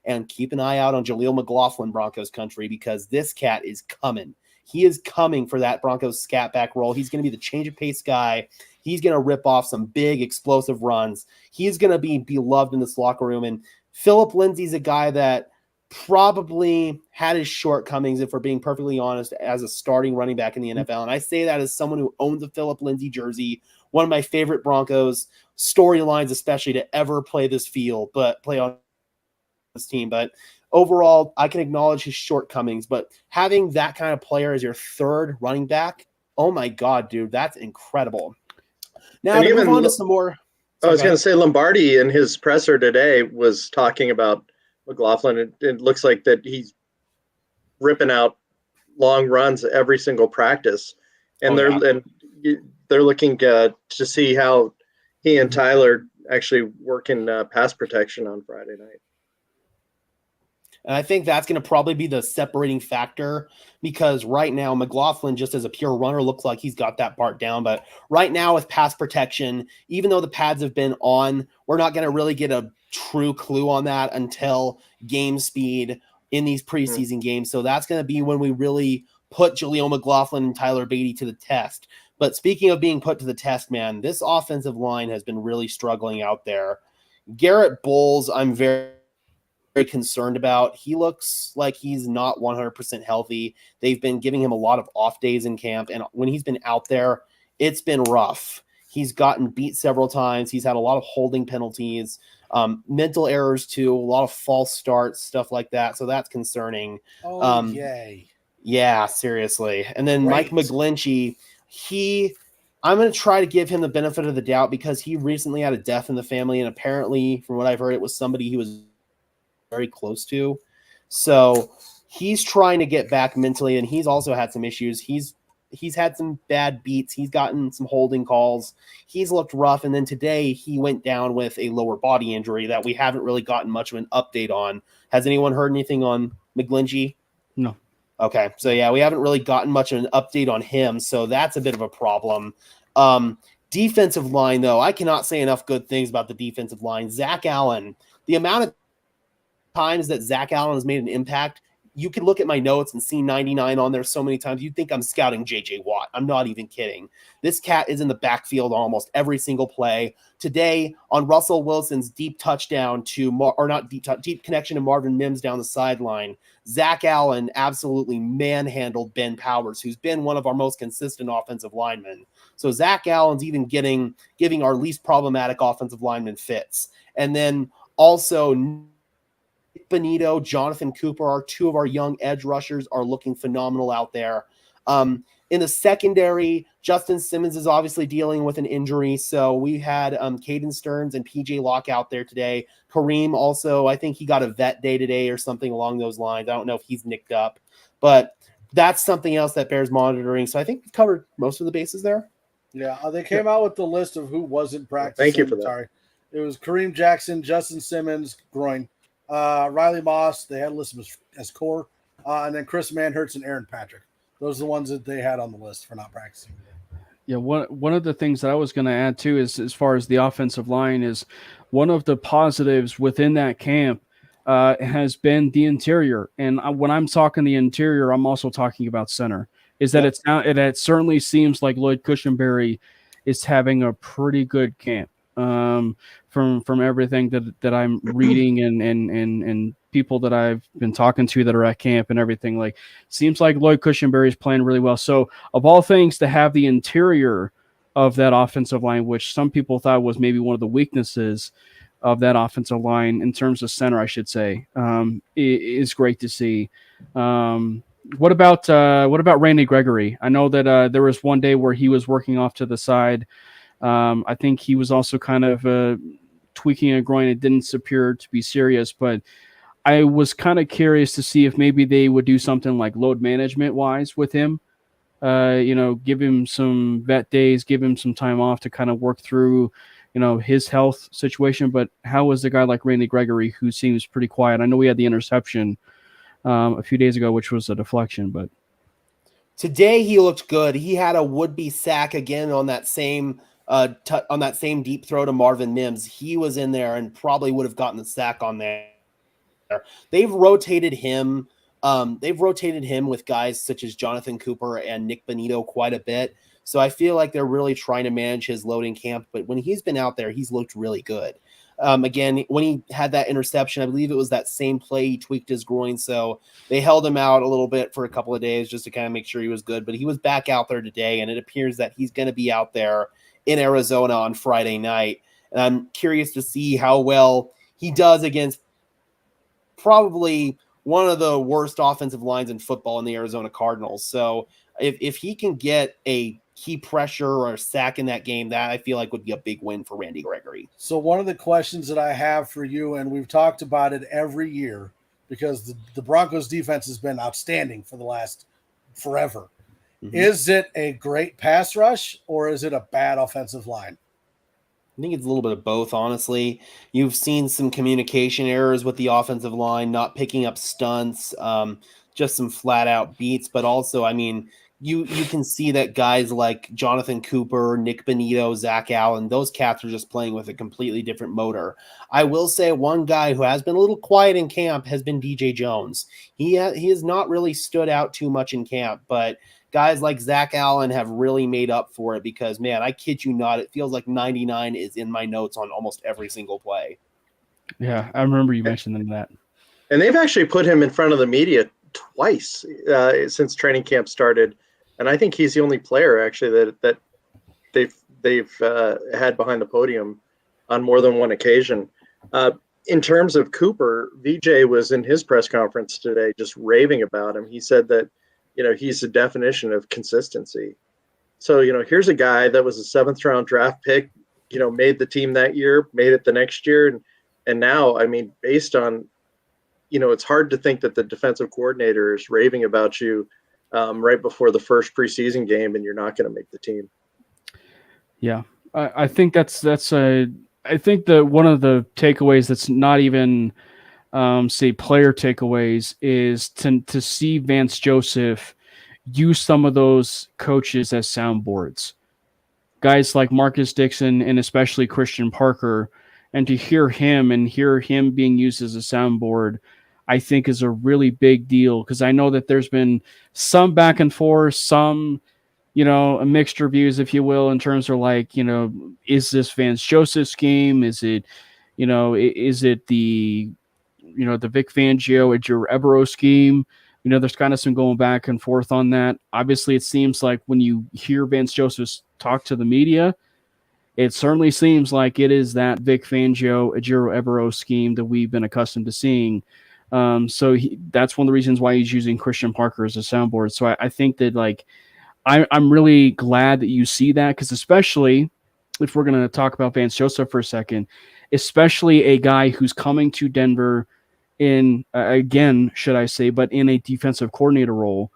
And keep an eye out on Jaleel McLaughlin, Broncos country, because this cat is coming. He is coming for that Broncos scat back role. He's going to be the change of pace guy. He's going to rip off some big explosive runs. He's going to be beloved in this locker room. And Phillip Lindsay's a guy that probably had his shortcomings, if we're being perfectly honest, as a starting running back in the NFL. And I say that as someone who owns a Phillip Lindsay jersey, one of my favorite Broncos storylines, especially to ever play this field, but play on this team. But overall, I can acknowledge his shortcomings, but having that kind of player as your third running back, oh my God, dude, that's incredible. Now And to even move on to some more. I was going to say Lombardi in his presser today was talking about McLaughlin. It looks like that he's ripping out long runs every single practice, and they're looking to see how he and Tyler actually work in pass protection on Friday night. And I think that's going to probably be the separating factor, because right now McLaughlin, just as a pure runner, looks like he's got that part down. But right now with pass protection, even though the pads have been on, we're not going to really get a true clue on that until game speed in these preseason games. So that's going to be when we really put Jaleel McLaughlin and Tyler Beatty to the test. But speaking of being put to the test, man, this offensive line has been really struggling out there. Garrett Bowles, I'm very concerned about. He looks like he's not 100% healthy. They've been giving him a lot of off days in camp, and when he's been out there, it's been rough. He's gotten beat several times. He's had a lot of holding penalties, mental errors too, a lot of false starts, stuff like that. So that's concerning. Yay. Yeah, seriously. And then Great. Mike McGlinchey, he I'm going to try to give him the benefit of the doubt because he recently had a death in the family, and apparently, from what I've heard, it was somebody he was very close to. So he's trying to get back mentally, and he's also had some issues. He's had some bad beats. He's gotten some holding calls. He's looked rough, and then today he went down with a lower body injury that we haven't really gotten much of an update on. Has anyone heard anything on McGlinchey? No. Okay, so yeah, we haven't really gotten much of an update on him, so that's a bit of a problem. Defensive line, though, I cannot say enough good things about the defensive line. Zach Allen, the amount of times that Zach Allen has made an impact, you can look at my notes and see 99 on there so many times. You'd think I'm scouting JJ Watt. I'm not even kidding. This cat is in the backfield almost every single play. Today, on Russell Wilson's deep touchdown deep connection to Marvin Mims down the sideline, Zach Allen absolutely manhandled Ben Powers, who's been one of our most consistent offensive linemen. So Zach Allen's even giving our least problematic offensive lineman fits. And then also Benito, Jonathan Cooper, our two of our young edge rushers, are looking phenomenal out there. In the secondary, Justin Simmons is obviously dealing with an injury, so we had Caden Stearns and PJ Locke out there today. Kareem also, I think he got a vet day today or something along those lines. I don't know if he's nicked up, but that's something else that bears monitoring. So I think we've covered most of the bases there. Yeah, they came out with the list of who wasn't practicing. Thank you for that. Sorry. It was Kareem Jackson, Justin Simmons, groin. Riley Moss, they had listed as core, and then Chris Manhertz and Aaron Patrick. Those are the ones that they had on the list for not practicing. Yeah, one of the things that I was going to add too is, as far as the offensive line, is one of the positives within that camp has been the interior. And when I'm talking the interior, I'm also talking about center. Is that it certainly seems like Lloyd Cushenberry is having a pretty good camp. From everything that I'm reading and people that I've been talking to that are at camp and everything, like, seems like Lloyd Cushenberry is playing really well. So of all things, to have the interior of that offensive line, which some people thought was maybe one of the weaknesses of that offensive line in terms of center, I should say, is great to see. What about Randy Gregory? I know that there was one day where he was working off to the side. I think he was also kind of tweaking a groin. It didn't appear to be serious, but I was kind of curious to see if maybe they would do something like load management wise with him. Give him some vet days, give him some time off to kind of work through, his health situation. But how was a guy like Randy Gregory, who seems pretty quiet? I know we had the interception a few days ago, which was a deflection, but today he looked good. He had a would-be sack again on that same deep throw to Marvin Mims. He was in there and probably would have gotten the sack on there. They've rotated him. With guys such as Jonathan Cooper and Nick Benito quite a bit. So I feel like they're really trying to manage his loading camp. But when he's been out there, he's looked really good. Again, when he had that interception, I believe it was that same play, he tweaked his groin. So they held him out a little bit for a couple of days just to kind of make sure he was good. But he was back out there today, and it appears that he's going to be out there in Arizona on Friday night. And I'm curious to see how well he does against probably one of the worst offensive lines in football in the Arizona Cardinals. So if he can get a key pressure or a sack in that game, that I feel like would be a big win for Randy Gregory. So one of the questions that I have for you, and we've talked about it every year because the Broncos defense has been outstanding for the last forever. Mm-hmm. Is it a great pass rush or is it a bad offensive line? I think it's a little bit of both, honestly. You've seen some communication errors with the offensive line, not picking up stunts, just some flat-out beats. But also, I mean, you can see that guys like Jonathan Cooper, Nick Benito, Zach Allen, those cats are just playing with a completely different motor. I will say one guy who has been a little quiet in camp has been DJ Jones. He has not really stood out too much in camp, but guys like Zach Allen have really made up for it because, man, I kid you not, it feels like 99 is in my notes on almost every single play. Yeah, I remember you mentioning that. And they've actually put him in front of the media twice since training camp started. And I think he's the only player actually that they've had behind the podium on more than one occasion. In terms of Cooper, VJ was in his press conference today just raving about him. He said that, he's the definition of consistency. So, here's a guy that was a 7th round draft pick, made the team that year, made it the next year. And now, I mean, based on, it's hard to think that the defensive coordinator is raving about you right before the first preseason game and you're not going to make the team. Yeah. I think I think that one of the takeaways that's not even, say, player takeaways is to see Vance Joseph use some of those coaches as soundboards. Guys like Marcus Dixon and especially Christian Parker, and to hear him being used as a soundboard, I think is a really big deal, because I know that there's been some back and forth, some, a mixed reviews, if you will, in terms of like, is this Vance Joseph scheme? Is it, is it the, the Vic Fangio Ejiro Evero scheme? There's kind of some going back and forth on that. Obviously, it seems like when you hear Vance Joseph talk to the media, it certainly seems like it is that Vic Fangio Ejiro Evero scheme that we've been accustomed to seeing. So that's one of the reasons why he's using Christian Parker as a soundboard. So I think that, like, I'm really glad that you see that, because especially if we're going to talk about Vance Joseph for a second, especially a guy who's coming to Denver in, again, should I say, but in a defensive coordinator role,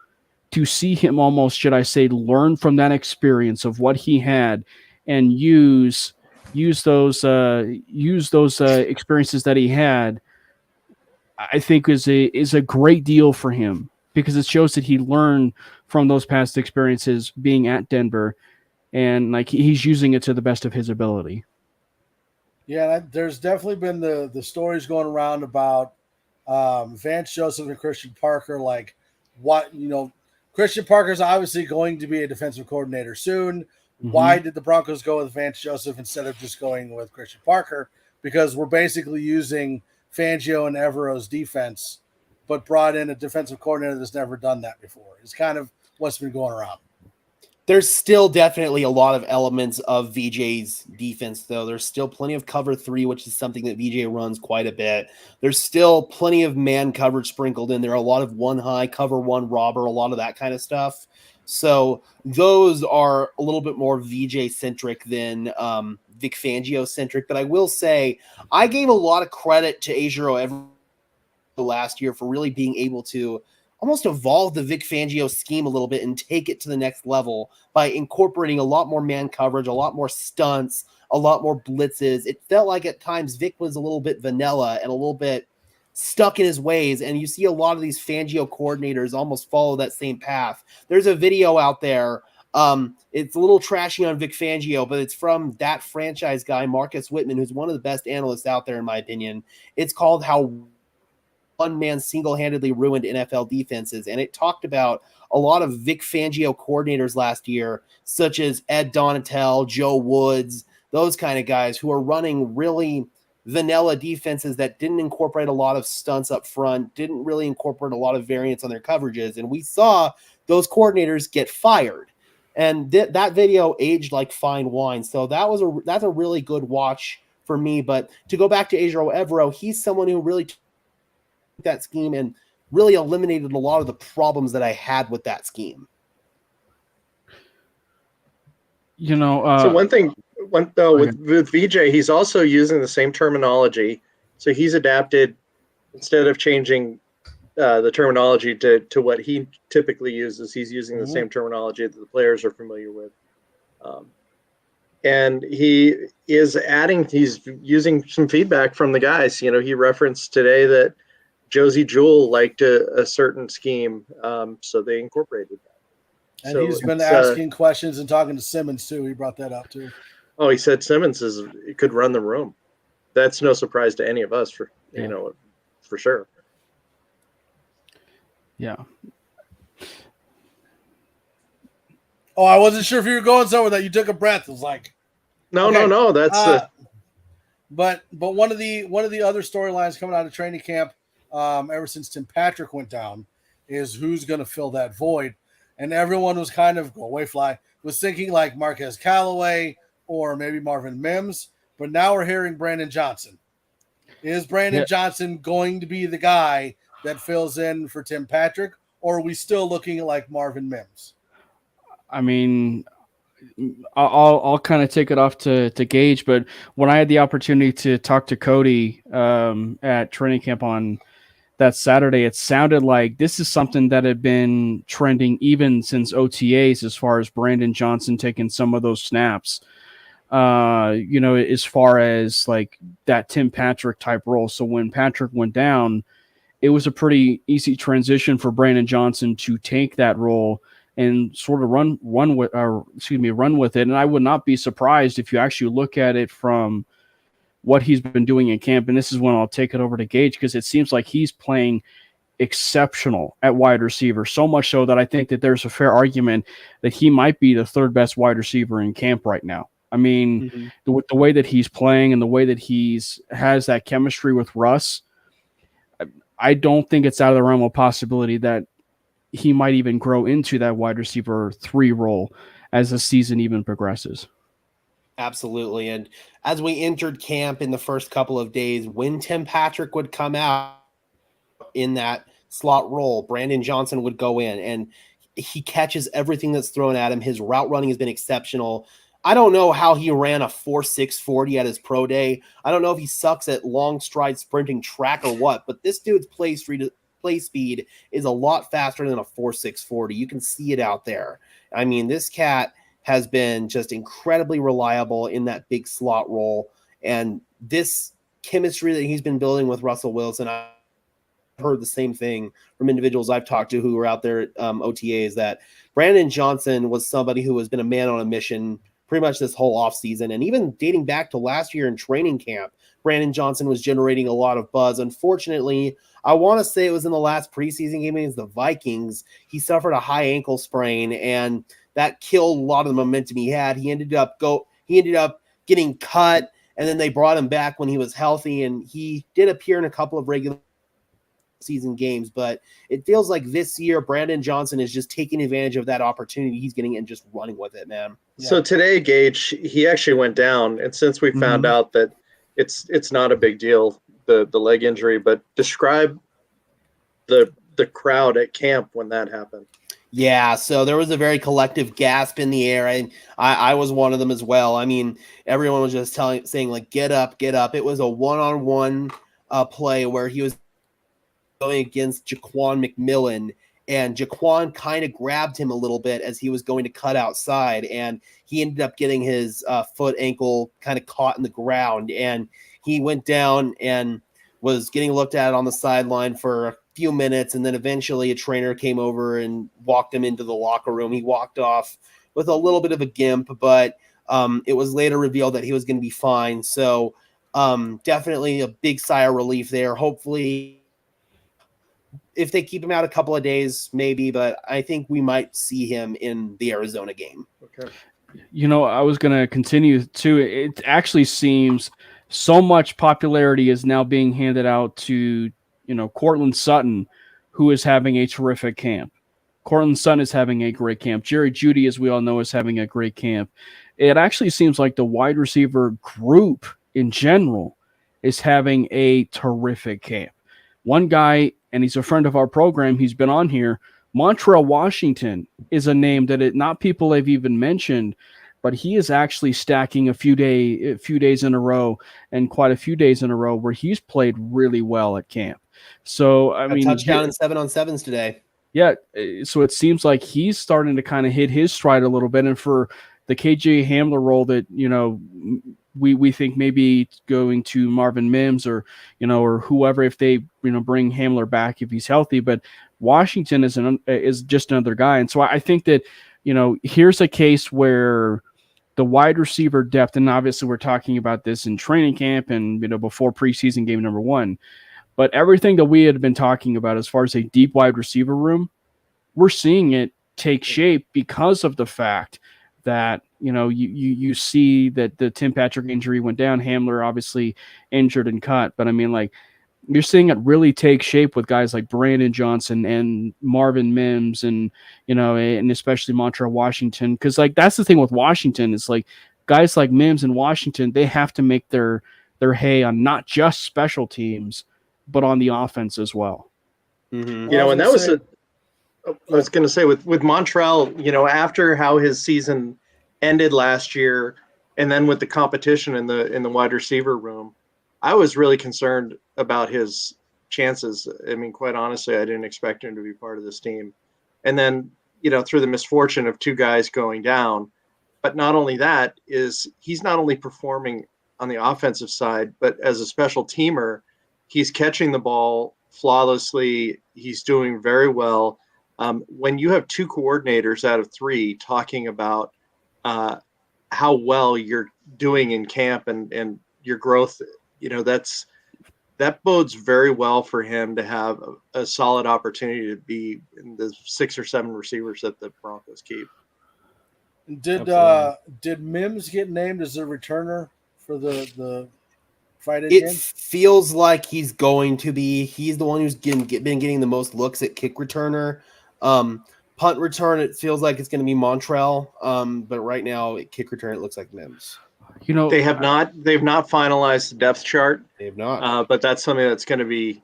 to see him almost, should I say, learn from that experience of what he had and use those experiences that he had, I think is a great deal for him, because it shows that he learned from those past experiences being at Denver, and like he's using it to the best of his ability. Yeah, there's definitely been the stories going around about Vance Joseph and Christian Parker. Like, what, Christian Parker's obviously going to be a defensive coordinator soon. Mm-hmm. Why did the Broncos go with Vance Joseph instead of just going with Christian Parker? Because we're basically using Fangio and Evero's defense, but brought in a defensive coordinator that's never done that before. It's kind of what's been going around. There's still definitely a lot of elements of VJ's defense, though. There's still plenty of cover 3, which is something that VJ runs quite a bit. There's still plenty of man coverage sprinkled in there, a lot of 1 high, cover 1 robber, a lot of that kind of stuff. So those are a little bit more VJ-centric than Vic Fangio-centric. But I will say, I gave a lot of credit to Ejiro Evero last year for really being able to almost evolve the Vic Fangio scheme a little bit and take it to the next level by incorporating a lot more man coverage, a lot more stunts, a lot more blitzes. It felt like at times Vic was a little bit vanilla and a little bit stuck in his ways, and you see a lot of these Fangio coordinators almost follow that same path. There's a video out there. It's a little trashy on Vic Fangio, but it's from that franchise guy, Marcus Whitman, who's one of the best analysts out there, in my opinion. It's called How One Man Single-Handedly Ruined NFL Defenses, and it talked about a lot of Vic Fangio coordinators last year, such as Ed Donatel, Joe Woods, those kind of guys who are running really vanilla defenses that didn't incorporate a lot of stunts up front, didn't really incorporate a lot of variance on their coverages, and we saw those coordinators get fired. And that video aged like fine wine, so that's a really good watch for me. But to go back to Ejiro Evero, he's someone who really that scheme and really eliminated a lot of the problems that I had with that scheme. So one thing, with VJ, he's also using the same terminology. So he's adapted, instead of changing the terminology to what he typically uses, he's using the same terminology that the players are familiar with. And he's using some feedback from the guys. He referenced today that Josie Jewell liked a certain scheme, so they incorporated that. And so he's been asking questions and talking to Simmons too. He brought that up too. Oh, he said Simmons could run the room. That's no surprise to any of us, for sure. Yeah. Oh, I wasn't sure if you were going somewhere that you took a breath. It was like, no. That's But one of the other storylines coming out of training camp, ever since Tim Patrick went down, is who's going to fill that void. And everyone was kind of, go away fly, was thinking like Marquez Callaway or maybe Marvin Mims. But now we're hearing Brandon Johnson. Is Brandon Johnson going to be the guy that fills in for Tim Patrick, or are we still looking like Marvin Mims? I mean, I'll kind of take it off to Gage, but when I had the opportunity to talk to Cody at training camp on that Saturday, it sounded like this is something that had been trending even since OTAs, as far as Brandon Johnson taking some of those snaps. As far as like that Tim Patrick type role. So when Patrick went down, it was a pretty easy transition for Brandon Johnson to take that role and sort of run with it. And I would not be surprised if you actually look at it from what he's been doing in camp. And this is when I'll take it over to Gage, because it seems like he's playing exceptional at wide receiver, so much so that I think that there's a fair argument that he might be the third best wide receiver in camp right now. I mean, the way that he's playing and the way that has that chemistry with Russ, I don't think it's out of the realm of possibility that he might even grow into that wide receiver 3 role as the season even progresses. Absolutely. And as we entered camp in the first couple of days, when Tim Patrick would come out in that slot role, Brandon Johnson would go in, and he catches everything that's thrown at him. His route running has been exceptional. I don't know how he ran a 4.6 40 at his pro day. I don't know if he sucks at long stride sprinting track or what, but this dude's play speed is a lot faster than a 4.6 40. You can see it out there. I mean, this cat has been just incredibly reliable in that big slot role. And this chemistry that he's been building with Russell Wilson, I've heard the same thing from individuals I've talked to who were out there at OTAs, that Brandon Johnson was somebody who has been a man on a mission pretty much this whole offseason. And even dating back to last year in training camp, Brandon Johnson was generating a lot of buzz. Unfortunately, I want to say it was in the last preseason game against the Vikings, he suffered a high ankle sprain, and that killed a lot of the momentum he had. He ended up getting cut, and then they brought him back when he was healthy, and he did appear in a couple of regular season games. But it feels like this year Brandon Johnson is just taking advantage of that opportunity he's getting and just running with it, man. Yeah. So today, Gage, he actually went down, and since we found out that it's not a big deal, the leg injury, but describe the crowd at camp when that happened. Yeah, so there was a very collective gasp in the air, and I was one of them as well. I mean, everyone was just saying like, get up, get up. It was a one-on-one play where he was going against Jaquan McMillan, and Jaquan kind of grabbed him a little bit as he was going to cut outside, and he ended up getting his foot ankle kind of caught in the ground, and he went down and was getting looked at on the sideline for a few minutes, and then eventually a trainer came over and walked him into the locker room. He walked off with a little bit of a gimp, but it was later revealed that he was going to be fine. So definitely a big sigh of relief there. Hopefully, if they keep him out a couple of days, maybe, but I think we might see him in the Arizona game. Okay. You know, I was going to continue too. It actually seems so much popularity is now being handed out to, Cortland Sutton, who is having a terrific camp. Cortland Sutton is having a great camp. Jerry Jeudy, as we all know, is having a great camp. It actually seems like the wide receiver group in general is having a terrific camp. One guy, and he's a friend of our program, he's been on here, Montreal Washington is a name that not people have even mentioned, but he is actually stacking a few days in a row, and quite a few days in a row where he's played really well at camp. So, I mean, touchdown and 7-on-7s today. Yeah. So it seems like he's starting to kind of hit his stride a little bit. And for the KJ Hamler role that, we think maybe going to Marvin Mims or whoever, if they, bring Hamler back, if he's healthy, but Washington is just another guy. And so I think that, here's a case where the wide receiver depth, and obviously we're talking about this in training camp and, before preseason game number 1, but everything that we had been talking about as far as a deep wide receiver room, we're seeing it take shape because of the fact that, you see that the Tim Patrick injury went down. Hamler obviously injured and cut, but I mean, like, you're seeing it really take shape with guys like Brandon Johnson and Marvin Mims and, and especially Montreal Washington. Cause like, that's the thing with Washington is like guys like Mims and Washington, they have to make their hay on not just special teams, but on the offense as well. Mm-hmm. And that was I was going to say with Montreal, after how his season ended last year, and then with the competition in the wide receiver room, I was really concerned about his chances. I mean, quite honestly, I didn't expect him to be part of this team. And then, through the misfortune of two guys going down, but not only that, is he's not only performing on the offensive side, but as a special teamer, he's catching the ball flawlessly. He's doing very well. When you have two coordinators out of three talking about how well you're doing in camp and your growth, that bodes very well for him to have a solid opportunity to be in the 6 or 7 receivers that the Broncos keep. Did Mims get named as a returner for the Friday game? It feels like he's going to be. He's the one who's been getting the most looks at kick returner. Punt return, it feels like it's going to be Montrell. But right now, at kick return, it looks like Mims. They've not finalized the depth chart. They have not. But that's something that's going to be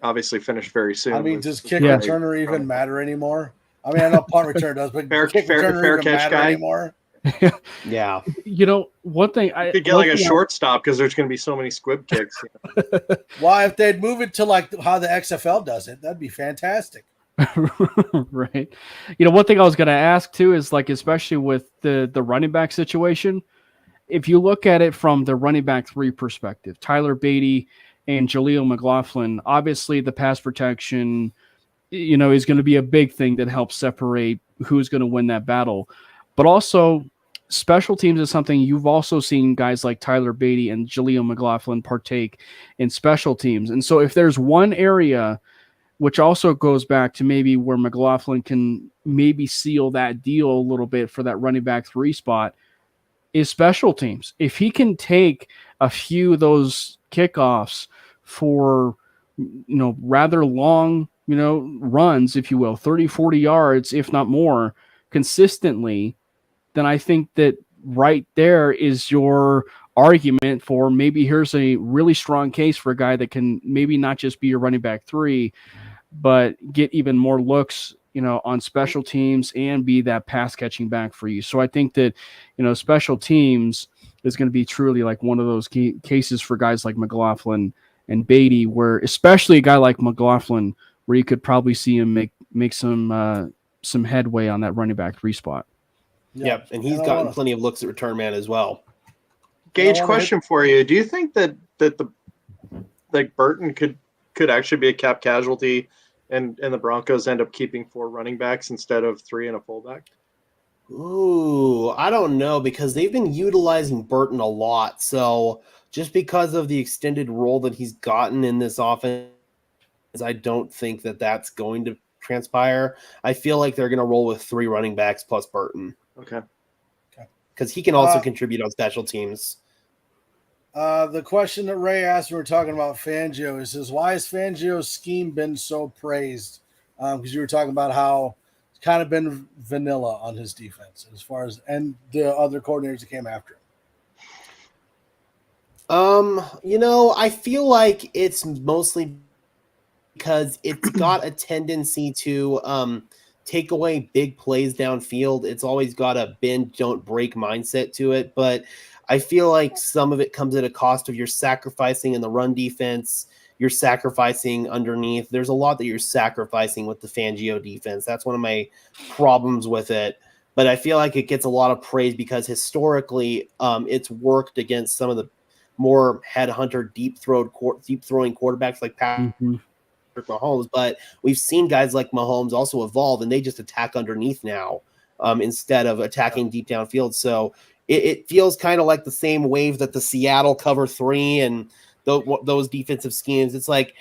obviously finished very soon. I mean, does kick returner even matter anymore? I mean, I know punt return does, but kick returner even matter anymore? Yeah. One thing you could get like a shortstop because there's going to be so many squib kicks. Well, if they'd move it to like how the XFL does it, that'd be fantastic. Right. One thing I was going to ask too is like, especially with the running back situation, if you look at it from the running back 3 perspective, Tyler Beatty and Jaleel McLaughlin, obviously the pass protection, is going to be a big thing that helps separate who's going to win that battle. But also special teams is something you've also seen guys like Tyler Beatty and Jaleel McLaughlin partake in special teams. And so if there's one area, which also goes back to maybe where McLaughlin can maybe seal that deal a little bit for that running back 3 spot, is special teams. If he can take a few of those kickoffs for, rather long, runs, if you will, 30, 40 yards, if not more, consistently, then I think that right there is your argument for maybe here's a really strong case for a guy that can maybe not just be your running back 3, but get even more looks, on special teams and be that pass catching back for you. So I think that, special teams is going to be truly like one of those cases for guys like McLaughlin and Beatty, where especially a guy like McLaughlin, where you could probably see him make some headway on that running back 3 spot. Yep, and he's gotten plenty of looks at return man as well. Gage, question for you: do you think that Burton could actually be a cap casualty, and the Broncos end up keeping 4 running backs instead of 3 and a fullback? Ooh, I don't know, because they've been utilizing Burton a lot. So just because of the extended role that he's gotten in this offense, I don't think that that's going to transpire. I feel like they're going to roll with 3 running backs plus Burton. Okay. Because he can also contribute on special teams. The question that Ray asked when we were talking about Fangio is why has Fangio's scheme been so praised? Because you were talking about how it's kind of been vanilla on his defense as far as and the other coordinators that came after him. I feel like it's mostly because it's got a tendency to take away big plays downfield. It's always got a bend, don't break mindset to it. But I feel like some of it comes at a cost of you're sacrificing in the run defense. You're sacrificing underneath. There's a lot that you're sacrificing with the Fangio defense. That's one of my problems with it. But I feel like it gets a lot of praise because historically it's worked against some of the more headhunter, deep throwing quarterbacks like Patrick Mahomes. But we've seen guys like Mahomes also evolve, and they just attack underneath now instead of attacking deep downfield. So it feels kind of like the same wave that the Seattle cover 3 and those defensive schemes. It's like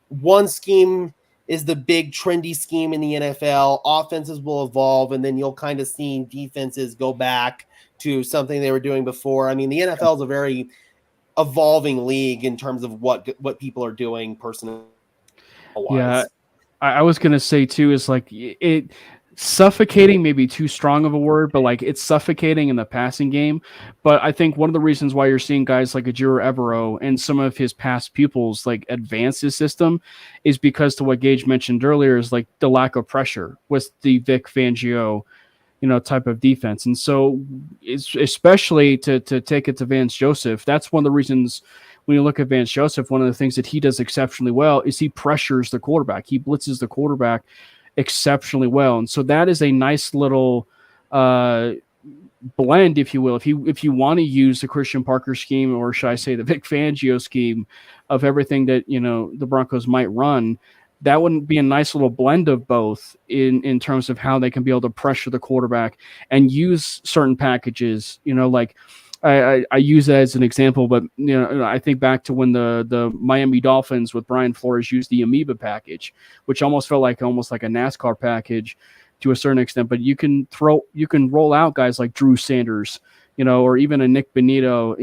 one scheme is the big trendy scheme in the NFL. Offenses will evolve, and then you'll kind of see defenses go back to something they were doing before. I mean, the NFL is a very evolving league in terms of what people are doing personally. Yeah, I was going to say too, is like it suffocating, maybe too strong of a word, but like it's suffocating in the passing game. But I think one of the reasons why you're seeing guys like Ejiro Evero and some of his past pupils like advance his system is because to what Gage mentioned earlier is like the lack of pressure with the Vic Fangio type of defense. And so it's especially to take it to Vance Joseph, that's one of the reasons when you look at Vance Joseph, one of the things that he does exceptionally well is he pressures the quarterback. He blitzes the quarterback exceptionally well. And so that is a nice little blend, if you will. If you want to use the Christian Parker scheme, or should I say the Vic Fangio scheme of everything that, the Broncos might run, that wouldn't be a nice little blend of both in terms of how they can be able to pressure the quarterback and use certain packages, like I use that as an example, but I think back to when the Miami Dolphins with Brian Flores used the Amoeba package, which almost felt like a NASCAR package to a certain extent. But you can roll out guys like Drew Sanders, or even a Nick Benito,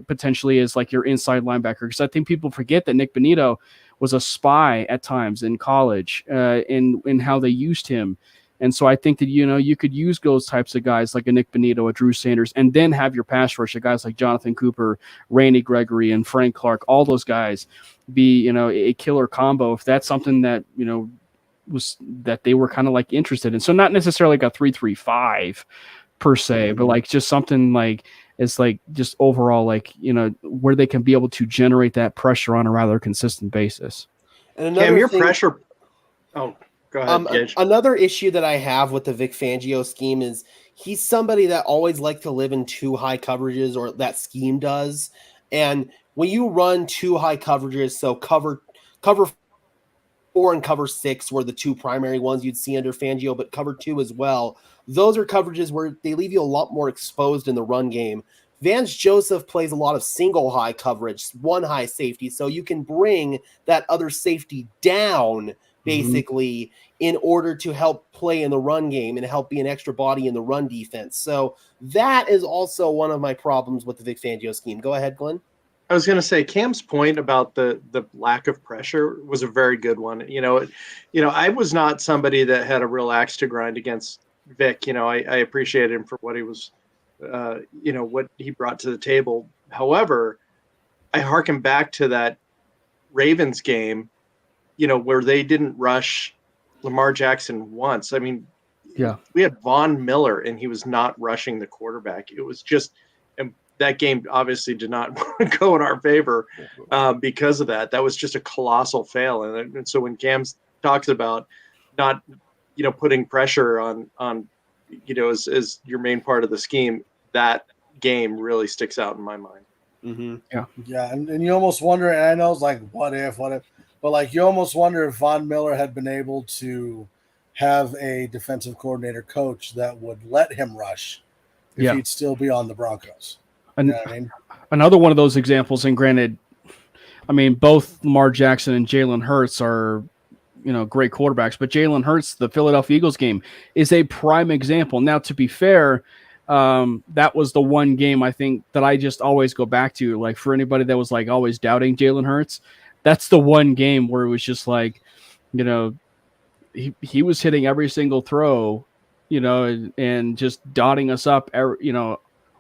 potentially as like your inside linebacker, because I think people forget that Nick Benito was a spy at times in college in how they used him. And so I think that, you could use those types of guys like a Nick Benito, a Drew Sanders, and then have your pass rush of guys like Jonathan Cooper, Randy Gregory, and Frank Clark, all those guys be, a killer combo if that's something that, was that they were kind of like interested in. So not necessarily like a 3-3-5 per se, but like just something like it's like just overall like, where they can be able to generate that pressure on a rather consistent basis. And Cam, your pressure. Oh, go ahead, Gage. Another issue that I have with the Vic Fangio scheme is he's somebody that always likes to live in too high coverages, or that scheme does. And when you run too high coverages, so cover 4 and cover 6 were the two primary ones you'd see under Fangio, but cover 2 as well. Those are coverages where they leave you a lot more exposed in the run game. Vance Joseph plays a lot of single high coverage, one high safety, so you can bring that other safety down basically in order to help play in the run game and help be an extra body in the run defense. So that is also one of my problems with the Vic Fangio scheme. Go ahead, Glenn. I was going to say Cam's point about the lack of pressure was a very good one. I was not somebody that had a real axe to grind against Vic. I appreciate him for what he was, what he brought to the table. However, I harken back to that Ravens game, where they didn't rush Lamar Jackson once. I mean, yeah, we had Von Miller and he was not rushing the quarterback. It was just, that game obviously did not go in our favor because of that. That was just a colossal fail. And so when Cam talks about not, putting pressure on as your main part of the scheme, that game really sticks out in my mind. Mm-hmm. Yeah. And you almost wonder, and I know it's like, what if, but like you almost wonder if Von Miller had been able to have a defensive coordinator coach that would let him rush if he'd still be on the Broncos. You know what I mean? Another one of those examples, and granted, I mean, both Lamar Jackson and Jalen Hurts are, great quarterbacks, but Jalen Hurts, the Philadelphia Eagles game, is a prime example. Now, to be fair, that was the one game I think that I just always go back to. Like, for anybody that was like always doubting Jalen Hurts, that's the one game where it was just like, he was hitting every single throw, and just dotting us up,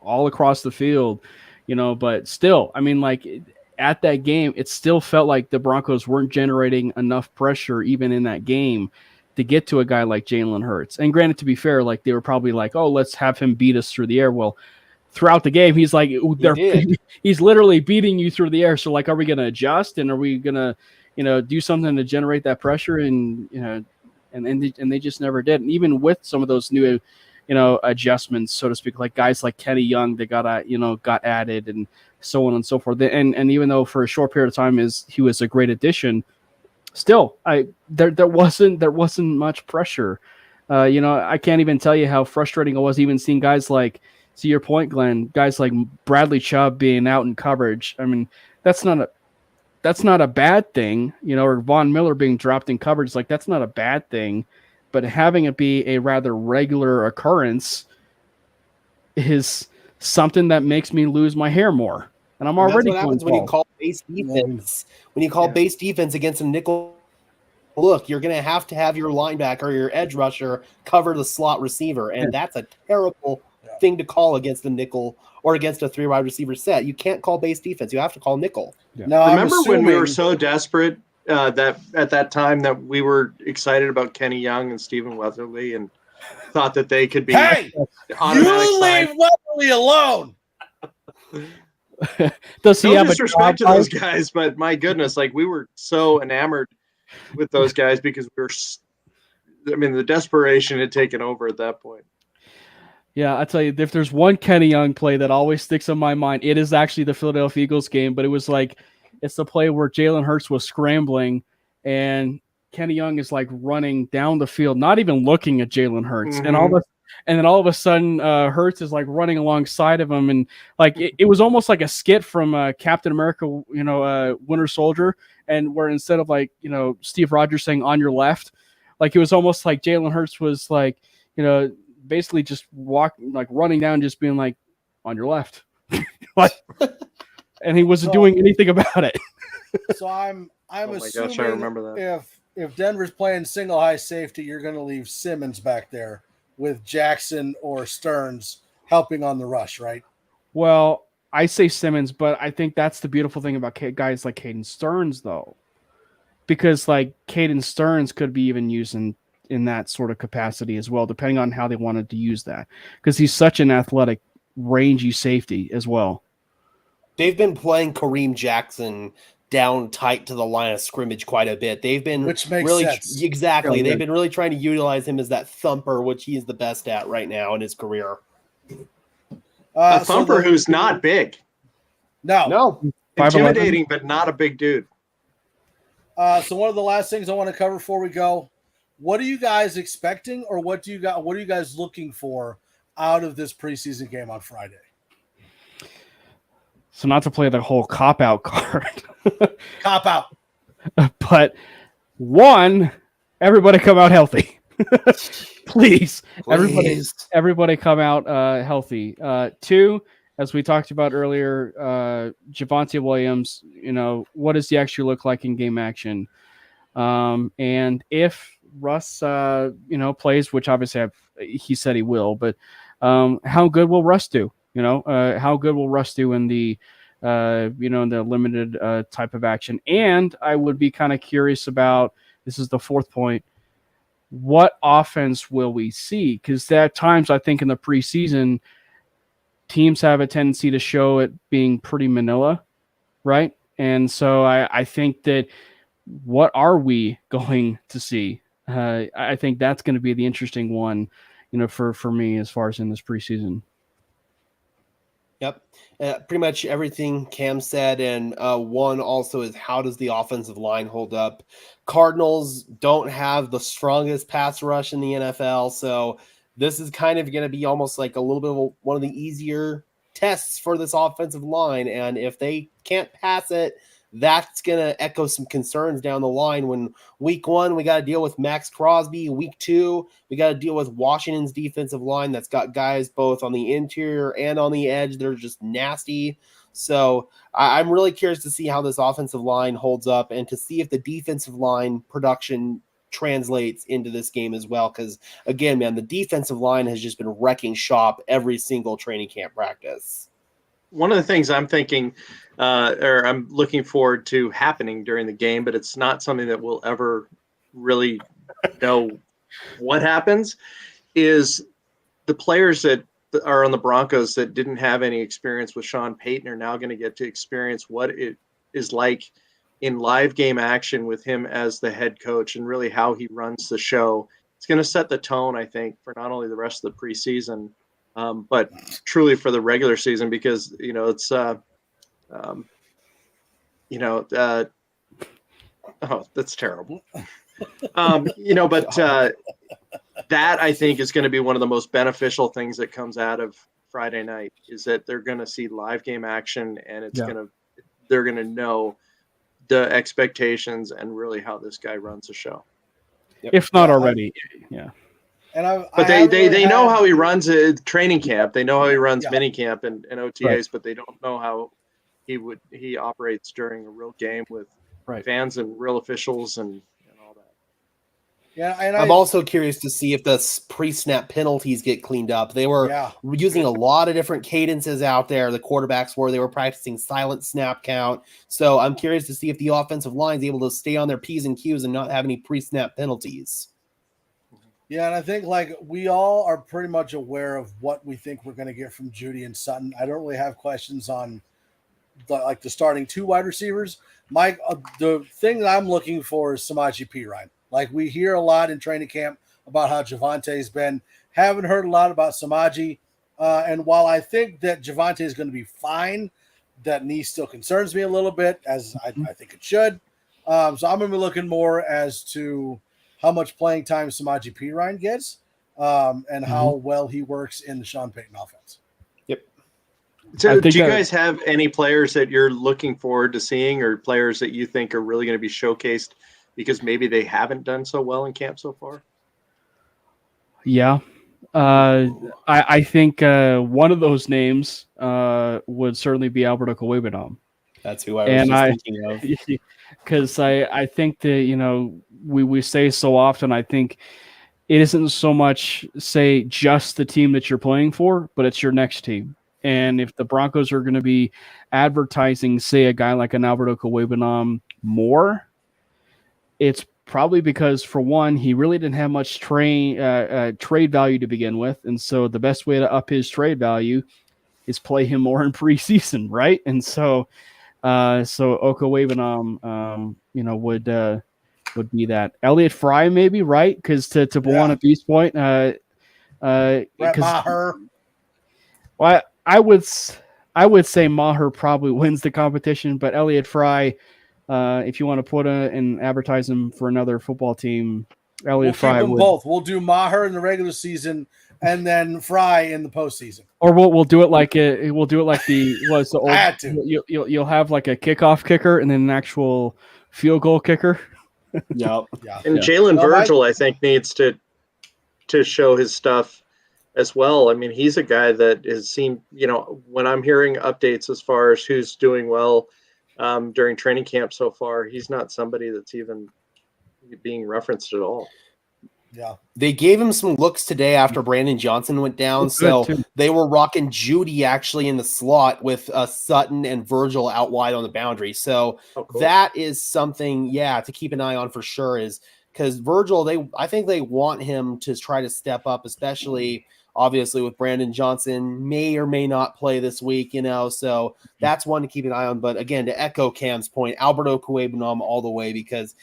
all across the field, but still, I mean, like at that game, it still felt like the Broncos weren't generating enough pressure even in that game to get to a guy like Jalen Hurts. And granted, to be fair, like they were probably like, oh, let's have him beat us through the air. Well, throughout the game, he's like, he's literally beating you through the air. So like, are we going to adjust and are we going to, do something to generate that pressure? And, and they just never did. And even with some of those new, adjustments, so to speak, like guys like Kenny Young that got added and so on and so forth. And even though for a short period of time he was a great addition, still there wasn't much pressure. I can't even tell you how frustrating it was even seeing guys like, to your point, Glenn, guys like Bradley Chubb being out in coverage. I mean, that's not a bad thing, or Von Miller being dropped in coverage. Like that's not a bad thing. But having it be a rather regular occurrence is something that makes me lose my hair more. And I'm already. That's what happens when you call base defense. When you call base defense against a nickel look, you're going to have your linebacker or your edge rusher cover the slot receiver, and that's a terrible thing to call against the nickel or against a 3-wide receiver set. You can't call base defense. You have to call nickel. Yeah. Now, remember when we were so desperate that at that time that we were excited about Kenny Young and Stephen Weatherly, and thought that they could be Hey, automatic you sign. leave Weatherly alone. Does he No have a disrespect to job? those guys, but my goodness, like we were so enamored with those guys because the desperation had taken over at that point. Yeah, I tell you, if there's one Kenny Young play that always sticks in my mind, it is actually the Philadelphia Eagles game. But it was like, it's the play where Jalen Hurts was scrambling and Kenny Young is like running down the field, not even looking at Jalen Hurts, and then all of a sudden, Hurts is like running alongside of him, and like it was almost like a skit from Captain America, Winter Soldier, and where instead of like Steve Rogers saying "on your left," like it was almost like Jalen Hurts was like basically just running down, just being like on your left, like, and he wasn't doing anything about it. So I'm Oh my assuming gosh, I remember that. if Denver's playing single high safety, you're going to leave Simmons back there with Jackson or Stearns helping on the rush, right? Well, I say Simmons, but I think that's the beautiful thing about guys like Caden Stearns, though, because like Caden Stearns could be even used in that sort of capacity as well, depending on how they wanted to use that, because he's such an athletic, rangy safety as well. They've been playing Kareem Jackson down tight to the line of scrimmage quite a bit. They've been Which makes really sense. exactly. Yeah, They've been really trying to utilize him as that thumper, which he is the best at right now in his career. A thumper who's not big. No. Intimidating, but not a big dude. So one of the last things I want to cover before we go, what are you guys expecting, or what are you guys looking for out of this preseason game on Friday? So not to play the whole cop-out card. Cop out. But one, everybody come out healthy. Please. Everybody come out healthy. Two, as we talked about earlier, Javonte Williams, what does he actually look like in game action? And if Russ, plays, which obviously he said he will, but how good will Russ do? How good will Russ do in the in the limited type of action? And I would be kind of curious about, this is the fourth point, what offense will we see? Because there are times I think in the preseason, teams have a tendency to show it being pretty vanilla, right? And so I think that what are we going to see? I think that's going to be the interesting one, for me as far as in this preseason. Yep. Pretty much everything Cam said. And one also is, how does the offensive line hold up? Cardinals don't have the strongest pass rush in the NFL. So this is kind of going to be almost like a little bit of one of the easier tests for this offensive line. And if they can't pass it, that's going to echo some concerns down the line. When week 1, we got to deal with Max Crosby. Week 2, we got to deal with Washington's defensive line that's got guys both on the interior and on the edge that are just nasty. So I'm really curious to see how this offensive line holds up and to see if the defensive line production translates into this game as well. Because, again, man, the defensive line has just been wrecking shop every single training camp practice. One of the things I'm thinking, or I'm looking forward to happening during the game, but it's not something that we'll ever really know what happens, is the players that are on the Broncos that didn't have any experience with Sean Payton are now going to get to experience what it is like in live game action with him as the head coach and really how he runs the show. It's going to set the tone, I think, for not only the rest of the preseason, but truly for the regular season, because it's oh, that's terrible. But that I think is going to be one of the most beneficial things that comes out of Friday night, is that they're going to see live game action, and they're going to know the expectations and really how this guy runs the show. Yep. If not already, yeah. And they know how he runs a training camp. They know how he runs mini camp and OTAs, Right. but they don't know how he operates during a real game with fans and real officials and all that. Yeah, and I'm also curious to see if the pre-snap penalties get cleaned up. They were using a lot of different cadences out there. The quarterbacks they were practicing silent snap count. So I'm curious to see if the offensive line is able to stay on their P's and Q's and not have any pre-snap penalties. Yeah, and I think like we all are pretty much aware of what we think we're going to get from Judy and Sutton. I don't really have questions on the starting two wide receivers. Mike, the thing that I'm looking for is Samaje Perine. Like we hear a lot in training camp about how Javante's been. Haven't heard a lot about Samaje. And while I think that Javante is going to be fine, that knee still concerns me a little bit, as I think it should. So I'm going to be looking more as to how much playing time Samaje Perine gets and how well he works in the Sean Payton offense. Yep. So do you guys have any players that you're looking forward to seeing, or players that you think are really going to be showcased because maybe they haven't done so well in camp so far? Yeah. I think one of those names would certainly be Alberto Cuebanam. That's who I was just thinking of. Because I think that, we say so often, I think it isn't so much, say, just the team that you're playing for, but it's your next team. And if the Broncos are going to be advertising, say, a guy like an Alberto Cuebanam more, it's probably because, for one, he really didn't have much trade value to begin with. And so the best way to up his trade value is play him more in preseason, right? And so Okuebanam, would be that. Elliott Fry, maybe, right? Because to Bwana B's point, Brett Maher. Well, I would say Maher probably wins the competition, but Elliott Fry, if you want to put and advertise him for another football team, Elliott Fry would. Both. We'll do Maher in the regular season and then Fry in the postseason. Or we'll do it like the old. I had to. You'll have like a kickoff kicker and then an actual field goal kicker. Yep. Yeah. And Jalen Virgil, I think, needs to show his stuff as well. I mean, he's a guy that has seen, when I'm hearing updates as far as who's doing well during training camp so far, he's not somebody that's even being referenced at all. Yeah. They gave him some looks today after Brandon Johnson went down. So they were rocking Judy actually in the slot with Sutton and Virgil out wide on the boundary. So that is something, to keep an eye on for sure, is because Virgil, I think they want him to try to step up, especially obviously with Brandon Johnson may or may not play this week, so that's one to keep an eye on. But again, to echo Cam's point, Alberto Cuebanam all the way, because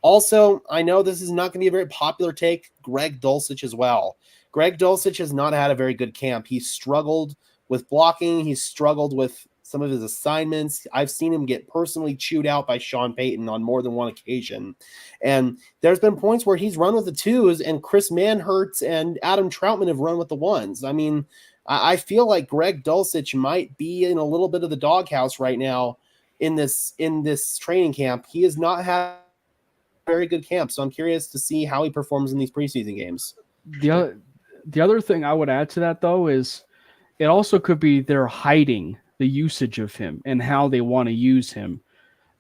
also, I know this is not going to be a very popular take, Greg Dulcich as well. Greg Dulcich has not had a very good camp. He's struggled with blocking. He's struggled with some of his assignments. I've seen him get personally chewed out by Sean Payton on more than one occasion. And there's been points where he's run with the twos, and Chris Manhertz and Adam Troutman have run with the ones. I mean, I feel like Greg Dulcich might be in a little bit of the doghouse right now in this training camp. He has not had very good camp, so I'm curious to see how he performs in these preseason games. The other thing I would add to that, though, is it also could be they're hiding the usage of him and how they want to use him.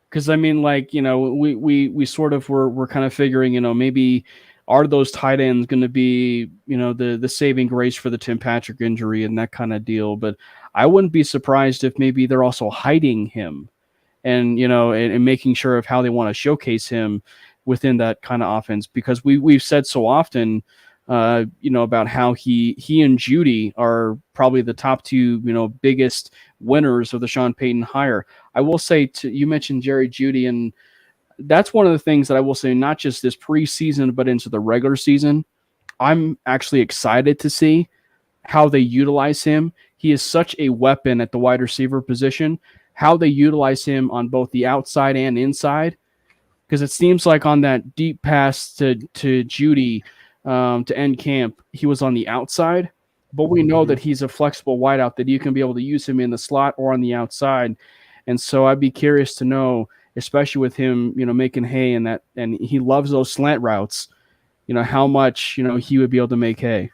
Because I mean, we sort of we're kind of figuring, maybe are those tight ends going to be, the saving grace for the Tim Patrick injury and that kind of deal. But I wouldn't be surprised if maybe they're also hiding him and making sure of how they want to showcase him within that kind of offense, because we've said so often, about how he and Judy are probably the top two, biggest winners of the Sean Payton hire. I will say, you mentioned Jerry Judy, and that's one of the things that I will say, not just this preseason, but into the regular season. I'm actually excited to see how they utilize him. He is such a weapon at the wide receiver position, how they utilize him on both the outside and inside. Because it seems like on that deep pass to Judy to end camp, he was on the outside. But we know that he's a flexible wideout, that you can be able to use him in the slot or on the outside. And so I'd be curious to know, especially with him, making hay and he loves those slant routes, how much, he would be able to make hay.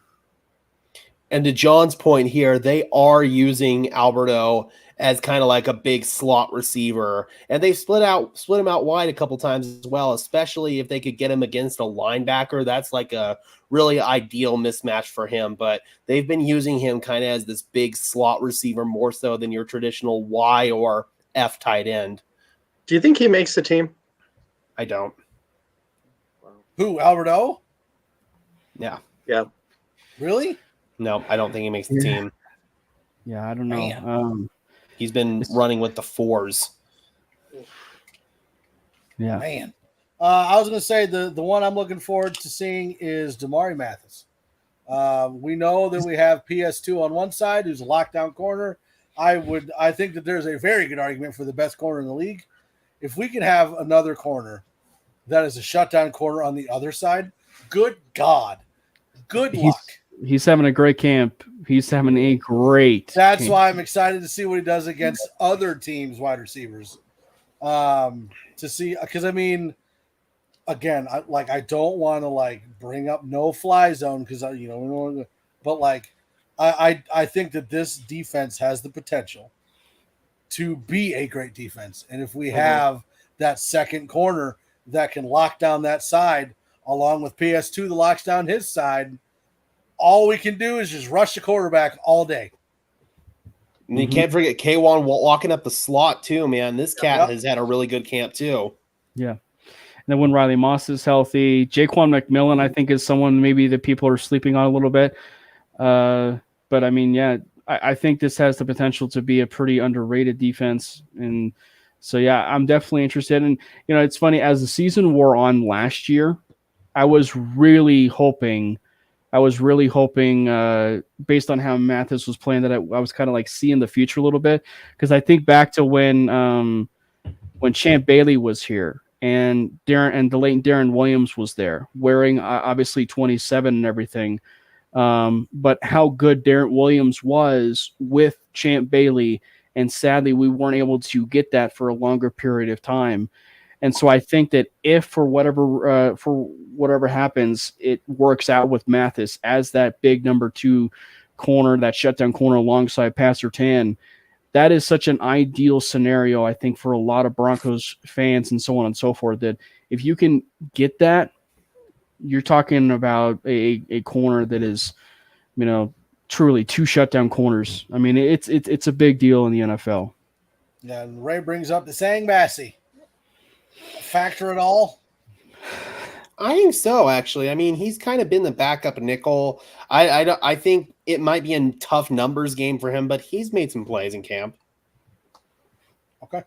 And to John's point here, they are using Alberto as kind of like a big slot receiver. And they split him out wide a couple times as well, especially if they could get him against a linebacker. That's like a really ideal mismatch for him. But they've been using him kind of as this big slot receiver more so than your traditional Y or F tight end. Do you think he makes the team? I don't. Who, Alberto? Yeah. Yeah. Really? No, I don't think he makes the team. Yeah, I don't know. Man. He's been running with the 4s. Yeah. Man. I was going to say the one I'm looking forward to seeing is Damari Mathis. We know that we have PS2 on one side, who's a lockdown corner. I think that there's a very good argument for the best corner in the league. If we can have another corner that is a shutdown corner on the other side, good God, good luck. He's having a great camp. He's having a great. That's camp. why I'm excited to see what he does against other teams' wide receivers. To see, because I mean, again, I don't want to bring up no fly zone because but I think that this defense has the potential to be a great defense, and if we have that second corner that can lock down that side, along with PS2 that locks down his side, all we can do is just rush the quarterback all day. And you can't forget K1 walking up the slot too, man. This cat has had a really good camp too. Yeah. And then when Riley Moss is healthy, Jaquan McMillan, I think, is someone maybe that people are sleeping on a little bit. But I mean, yeah, I think this has the potential to be a pretty underrated defense. And so, yeah, I'm definitely interested. And, it's funny, as the season wore on last year, I was really hoping, based on how Mathis was playing, that I was kind of seeing the future a little bit. Because I think back to when Champ Bailey was here and the late Darren Williams was there, wearing obviously 27 and everything. But how good Darren Williams was with Champ Bailey, and sadly we weren't able to get that for a longer period of time. And so I think that if for whatever happens, it works out with Mathis as that big number 2 corner, that shutdown corner alongside Pastor Tan, that is such an ideal scenario, I think, for a lot of Broncos fans and so on and so forth, that if you can get that, you're talking about a corner that is, truly 2 shutdown corners. I mean, it's a big deal in the NFL. Yeah, and Ray brings up the Sang Bassey. Factor at all? I think so, actually. I mean, he's kind of been the backup nickel. I think it might be a tough numbers game for him, but he's made some plays in camp. Okay.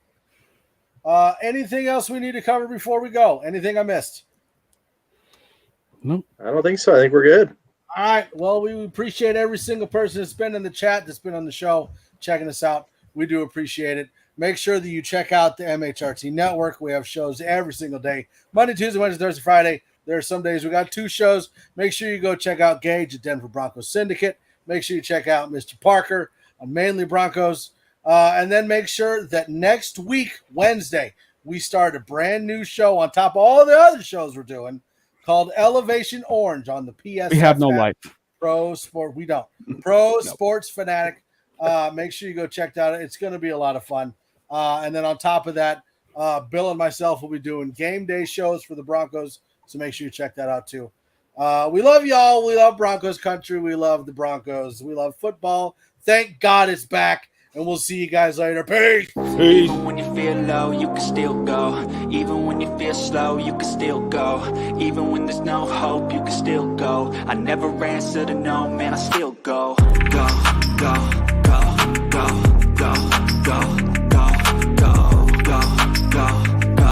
Anything else we need to cover before we go? Anything I missed? Nope. I don't think so. I think we're good. All right. Well, we appreciate every single person that's been in the chat, that's been on the show, checking us out. We do appreciate it. Make sure that you check out the MHRT Network. We have shows every single day. Monday, Tuesday, Wednesday, Thursday, Friday. There are some days we got 2 shows. Make sure you go check out Gage at Denver Broncos Syndicate. Make sure you check out Mr. Parker on Mainly Broncos. And then make sure that next week, Wednesday, we start a brand new show on top of all the other shows we're doing called Elevation Orange on the PS. We have no life. Pro Sport. We don't. Pro Sports Fanatic. Make sure you go check that out. It's going to be a lot of fun. And then on top of that, Bill and myself will be doing game day shows for the Broncos. So make sure you check that out too. We love y'all. We love Broncos country. We love the Broncos. We love football. Thank God it's back. And we'll see you guys later. Peace. Even when you feel low, you can still go. Even when you feel slow, you can still go. Even when there's no hope, you can still go. I never answer to no, man, I still go. Go, go.